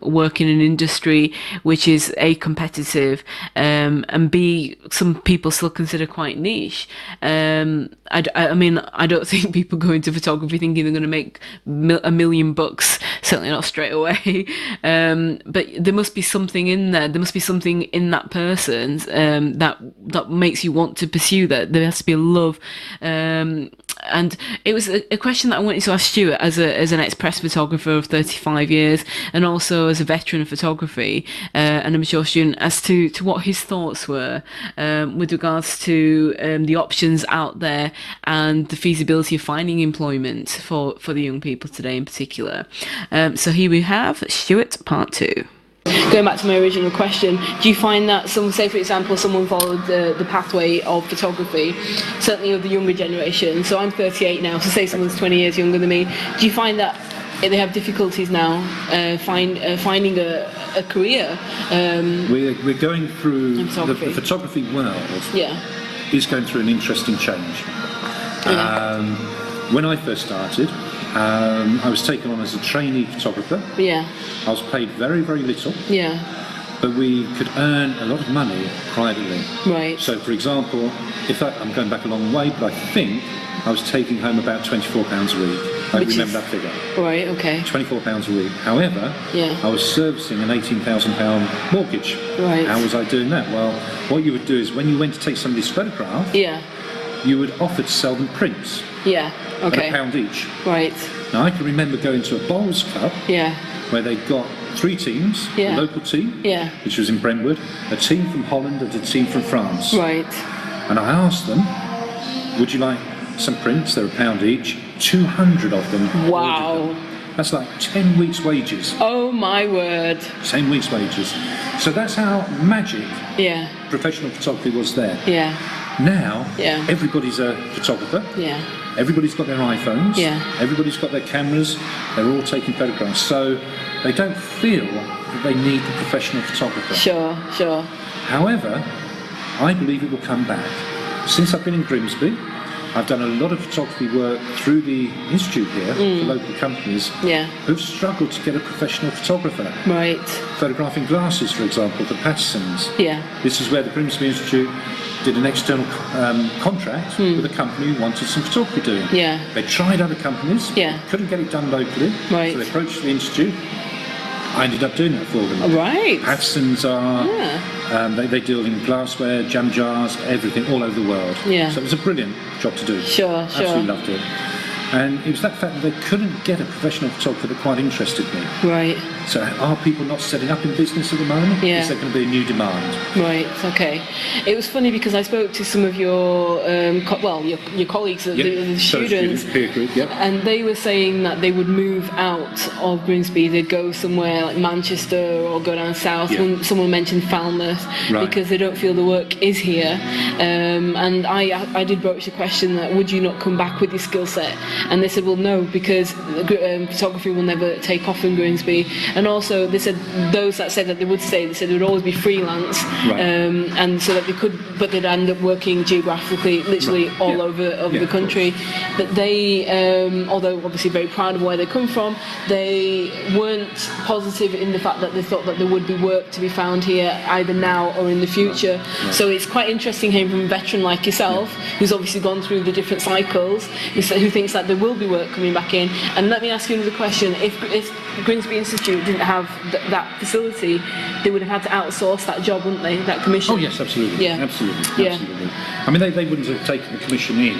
A: work in an industry which is A, competitive, and B, some people still consider quite niche. I mean, I don't think people go into photography thinking they're going to make $1 million bucks, certainly not straight away. But there must be something in there. There must be something in that person that makes you want to pursue that. There has to be a love. And it was a question that I wanted to ask Stewart as an ex-press photographer of 35 years and also as a veteran of photography and a mature student, as to what his thoughts were with regards to the options out there and the feasibility of finding employment for the young people today in particular. So here we have Stewart part 2. Going back to my original question, do you find that say for example someone followed the pathway of photography, certainly of the younger generation, so I'm 38 now, so say someone's 20 years younger than me, do you find that they have difficulties now finding a career?
C: We're going through the photography world is going through an interesting change. When I first started, I was taken on as a trainee photographer.
A: Yeah.
C: I was paid very, very little.
A: Yeah.
C: But we could earn a lot of money privately.
A: Right.
C: So, for example, I'm going back a long way, but I think I was taking home about £24 a week. I remember that figure.
A: Right, okay.
C: £24 a week. However,
A: yeah.
C: I was servicing an £18,000 mortgage.
A: Right.
C: How was I doing that? Well, what you would do is when you went to take somebody's photograph,
A: yeah.
C: you would offer to sell them prints.
A: Yeah, okay.
C: At £1 each.
A: Right.
C: Now, I can remember going to a bowls club.
A: Yeah.
C: Where they got 3 teams,
A: yeah.
C: a local team,
A: yeah.
C: which was in Brentwood, a team from Holland and a team from France.
A: Right.
C: And I asked them, would you like some prints? They're £1 each. 200 of them.
A: Wow.
C: That's like 10 weeks' wages.
A: Oh my word.
C: 10 weeks' wages. So that's how magic
A: yeah.
C: professional photography was there.
A: Yeah.
C: Now,
A: yeah.
C: everybody's a photographer.
A: Yeah.
C: Everybody's got their iPhones.
A: Yeah.
C: Everybody's got their cameras. They're all taking photographs. So they don't feel that they need the professional photographer.
A: Sure, sure.
C: However, I believe it will come back. Since I've been in Grimsby, I've done a lot of photography work through the institute here for local companies who've struggled to get a professional photographer.
A: Right.
C: Photographing glasses, for example, for Patterson's.
A: Yeah.
C: This is where the Grimsby Institute did an external contract with a company who wanted some photography doing.
A: Yeah.
C: They tried other companies, couldn't get it done locally,
A: right.
C: so they approached the institute. I ended up doing that for them.
A: Right.
C: Patterson's are, they deal in glassware, jam jars, everything, all over the world.
A: Yeah.
C: So it was a brilliant job to do.
A: Sure,
C: Absolutely loved it. And it was that fact that they couldn't get a professional photographer that quite interested me.
A: Right.
C: So are people not setting up in business at the moment?
A: Yeah.
C: Is there going to be a new demand?
A: Right, okay. It was funny because I spoke to some of your, your colleagues, the students,
C: peer group,
A: and they were saying that they would move out of Grimsby. They'd go somewhere like Manchester or go down south.
C: Yeah.
A: Someone mentioned Falmouth, because they don't feel the work is here. And I did broach the question that would you not come back with your skill set? And they said, well, no, because photography will never take off in Grimsby. And also, they said those that said that they would stay, they said it would always be freelance, and so that they could, but they'd end up working geographically, literally all over the country. That they, although obviously very proud of where they come from, they weren't positive in the fact that they thought that there would be work to be found here either now or in the future. So it's quite interesting hearing from a veteran like yourself, who's obviously gone through the different cycles, who thinks that there will be work coming back in. And let me ask you another question: if Grimsby Institute didn't have that facility, they would have had to outsource that job, wouldn't they? That commission.
C: Oh yes, absolutely.
A: Yeah.
C: Absolutely.
A: Yeah.
C: Absolutely. I mean, they wouldn't have taken the commission in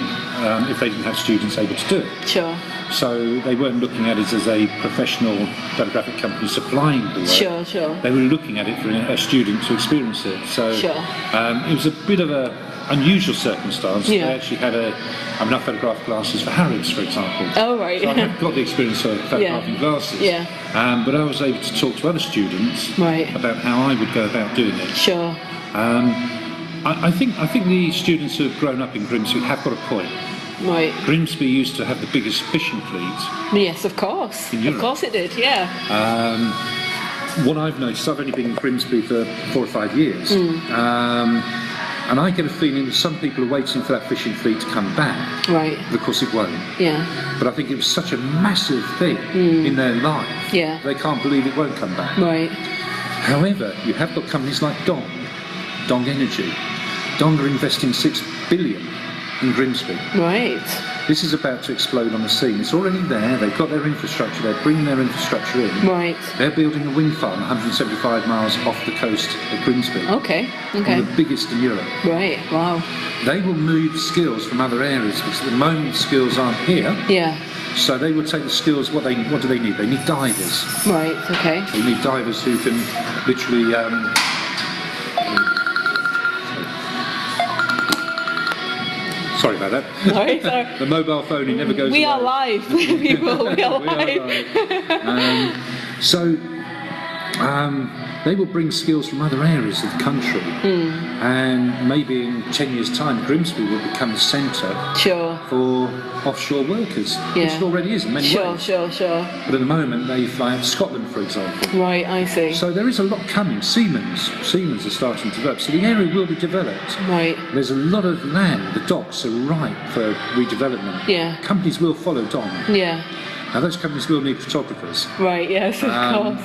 C: if they didn't have students able to do it.
A: Sure.
C: So they weren't looking at it as a professional photographic company supplying the work.
A: Sure, sure.
C: They were looking at it for a student to experience it. So it was a bit of a unusual circumstance.
A: Yeah.
C: They actually had I photographed glasses for Harrods, for example.
A: Oh, right.
C: So I have got the experience of photographing glasses.
A: Yeah.
C: But I was able to talk to other students about how I would go about doing it.
A: Sure.
C: I think the students who have grown up in Grimsby have got a point.
A: Right.
C: Grimsby used to have the biggest fishing fleet.
A: Yes, of course. Of course it did, yeah.
C: What I've noticed, I've only been in Grimsby for 4 or 5 years, and I get a feeling that some people are waiting for that fishing fleet to come back.
A: Right.
C: Of course it won't.
A: Yeah.
C: But I think it was such a massive thing in their life.
A: Yeah.
C: They can't believe it won't come back.
A: Right.
C: However, you have got companies like Dong Energy. Dong are investing $6 billion in Grimsby.
A: Right.
C: This is about to explode on the scene. It's already there. They've got their infrastructure. They're bringing their infrastructure in.
A: Right.
C: They're building a wind farm 175 miles off the coast of Grimsby.
A: Okay.
C: One of the biggest in Europe.
A: Right. Wow.
C: They will move skills from other areas because at the moment skills aren't here.
A: Yeah.
C: So they will take the skills. What do they need? They need divers.
A: Right. Okay.
C: They need divers who can literally. Sorry about that.
A: Sorry.
C: The mobile phone, it never goes
A: We
C: away.
A: are live, people. We are live.
C: They will bring skills from other areas of the country, and maybe in 10 years' time, Grimsby will become a centre for offshore workers, which it already is in many ways.
A: Sure.
C: But at the moment, they fly out to Scotland, for example.
A: Right, I see.
C: So there is a lot coming. Siemens are starting to develop, so the area will be developed.
A: Right.
C: There's a lot of land. The docks are ripe for redevelopment.
A: Yeah.
C: Companies will follow Dong.
A: Yeah.
C: Now those companies will need photographers.
A: Right, yes, of course.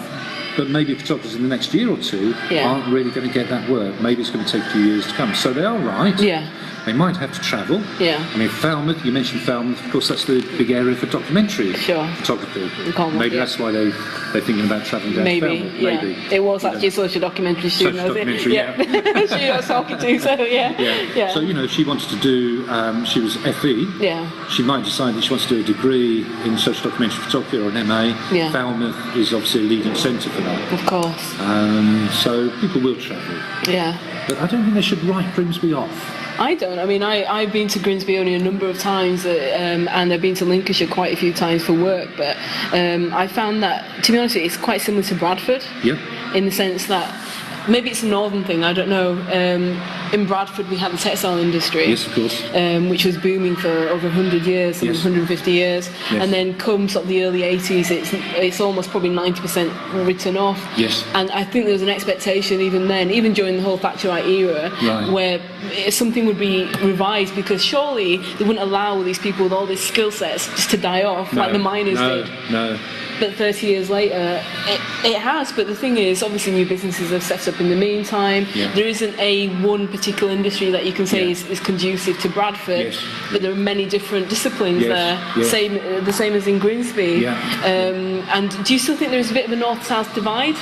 C: But maybe photographers in the next year or two aren't really going to get that work. Maybe it's going to take a few years to come. So they are right.
A: Yeah.
C: They might have to travel.
A: Yeah.
C: I mean, Falmouth, you mentioned Falmouth, of course that's the big area for documentary photography. Maybe that's why they're thinking about travelling down to Falmouth. Maybe.
A: It was actually a social documentary student,
C: documentary,
A: she was talking to, so yeah.
C: So, if she wanted to do, she was FE, she might decide that she wants to do a degree in social documentary photography or an MA.
A: Yeah.
C: Falmouth is obviously a leading centre for that.
A: Of course.
C: So people will travel.
A: Yeah.
C: But I don't think they should write Grimsby off.
A: I don't. I mean, I've been to Grimsby only a number of times, and I've been to Lincolnshire quite a few times for work, but I found that, to be honest, it's quite similar to Bradford.
C: Yeah.
A: In the sense that, maybe it's a northern thing, I don't know. In Bradford we had the textile industry,
C: yes, of course,
A: which was booming for over 100 years, 150 years, and then come sort of the early 80s, it's almost probably 90% written off.
C: Yes.
A: And I think there was an expectation even then, even during the whole Thatcherite era, where something would be revised, because surely they wouldn't allow these people with all these skill sets just to die off like the miners did.
C: No.
A: But 30 years later, it has. But the thing is, obviously new businesses have set up in the meantime. Yeah. There isn't one particular industry that you can say is conducive to Bradford, but there are many different disciplines there, the same as in Grimsby. Yeah. And do you still think there's a bit of a north-south divide?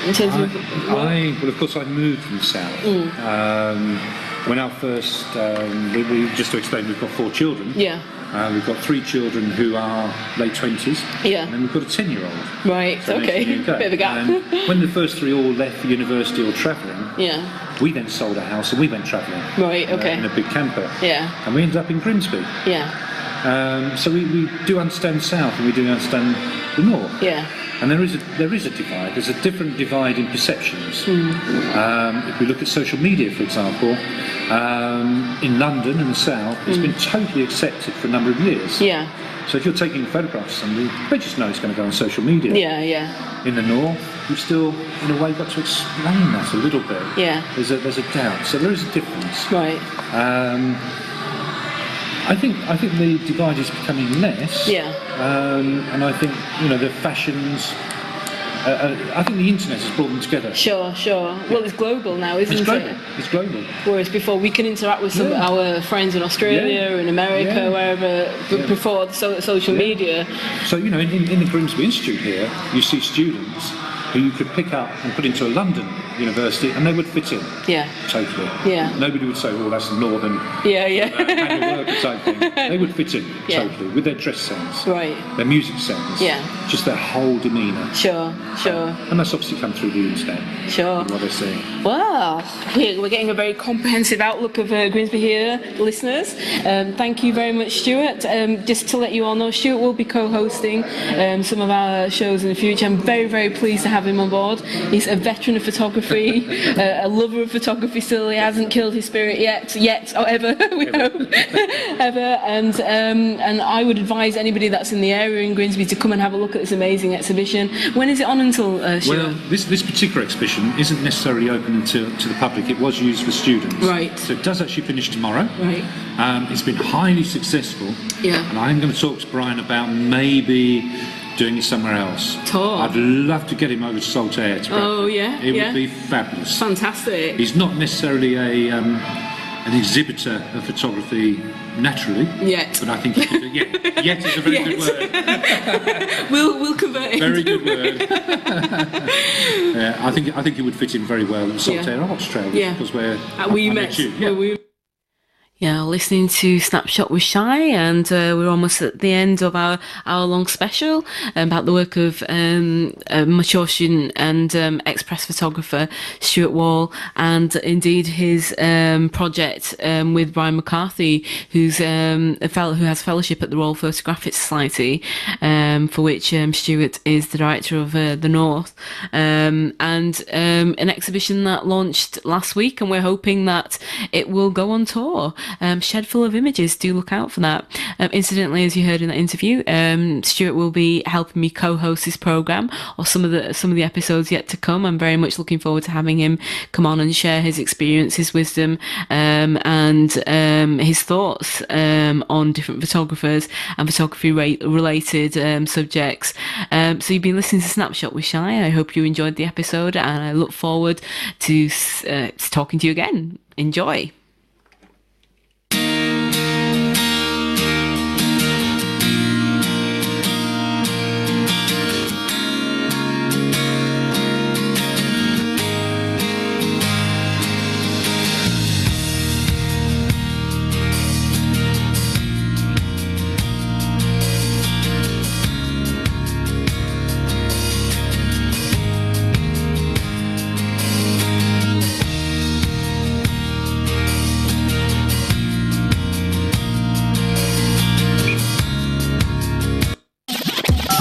A: In terms of
C: well, of course, I moved from the south. When I first, just to explain, we've got 4 children.
A: Yeah.
C: We've got 3 children who are late 20s.
A: Yeah.
C: And then we've got a 10-year-old.
A: Right,
C: so
A: okay. Bit of a gap.
C: And when the first 3 all left for university or travelling, we then sold a house and we went travelling.
A: Right, okay.
C: In a big camper.
A: Yeah.
C: And we ended up in Grimsby.
A: Yeah.
C: So we do understand the south and we do understand the north.
A: Yeah.
C: And there is a divide. There's a different divide in perceptions. If we look at social media, for example, in London and the south, it's been totally accepted for a number of years.
A: Yeah.
C: So if you're taking a photograph of somebody, they just know it's going to go on social media.
A: Yeah, yeah.
C: In the north, you've still, in a way, got to explain that a little bit.
A: Yeah.
C: There's a doubt. So there is a difference.
A: Right.
C: I think the divide is becoming less.
A: Yeah.
C: And I think the fashions. I think the internet has brought them together.
A: Sure. Well, it's global now, isn't it?
C: It's global.
A: Whereas before we can interact with some of our friends in Australia, in America, wherever, before social media.
C: So in the Grimsby Institute here, you see students who you could pick up and put into a London university and they would fit in. Yeah. Totally. Yeah. Nobody would say, well, that's the northern kind of worker type thing. They would fit in totally with their dress sense. Right. Their music sense. Yeah. Just their whole demeanour. Sure. And that's obviously come through the internet. Sure. What they're saying. Well, we're getting a very comprehensive outlook of Grimsby here, listeners. Thank you very much, Stewart. Just to let you all know, Stewart will be co-hosting some of our shows in the future. I'm very, very pleased to have him on board. He's a veteran of photography, a lover of photography still. He hasn't killed his spirit yet or ever, we hope, ever. And I would advise anybody that's in the area in Grimsby to come and have a look at this amazing exhibition. When is it on until, Well, this particular exhibition isn't necessarily open to the public. It was used for students. Right. So it does actually finish tomorrow. Right. It's been highly successful. Yeah. And I'm going to talk to Brian about maybe doing it somewhere else. I'd love to get him over to Saltaire. Oh yeah, it would be fabulous. Fantastic. He's not necessarily an exhibitor of photography naturally. Yet. But I think he could. Yet is a very good word. we'll convert it. Very good word. I think it would fit in very well at Saltaire Arts Trail. Yeah. Because we met. Yeah, listening to Snapshot with Shy, and we're almost at the end of our hour-long special about the work of a mature student and ex-press photographer Stewart Wall, and indeed his project with Brian McCarthy, who's a fellow who has fellowship at the Royal Photographic Society, for which Stewart is the director of the North, and an exhibition that launched last week, and we're hoping that it will go on tour.
A: Shedful of Images. Do look out for that. Incidentally, as you heard in that interview, Stewart will be helping me co-host this programme, or some of the episodes yet to come. I'm very much looking forward to having him come on and share his experience, his wisdom, and his thoughts on different photographers and photography-related subjects. So you've been listening to Snapshot with Shai. I hope you enjoyed the episode, and I look forward to talking to you again. Enjoy.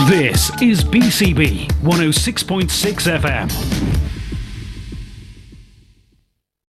I: This is BCB 106.6 FM.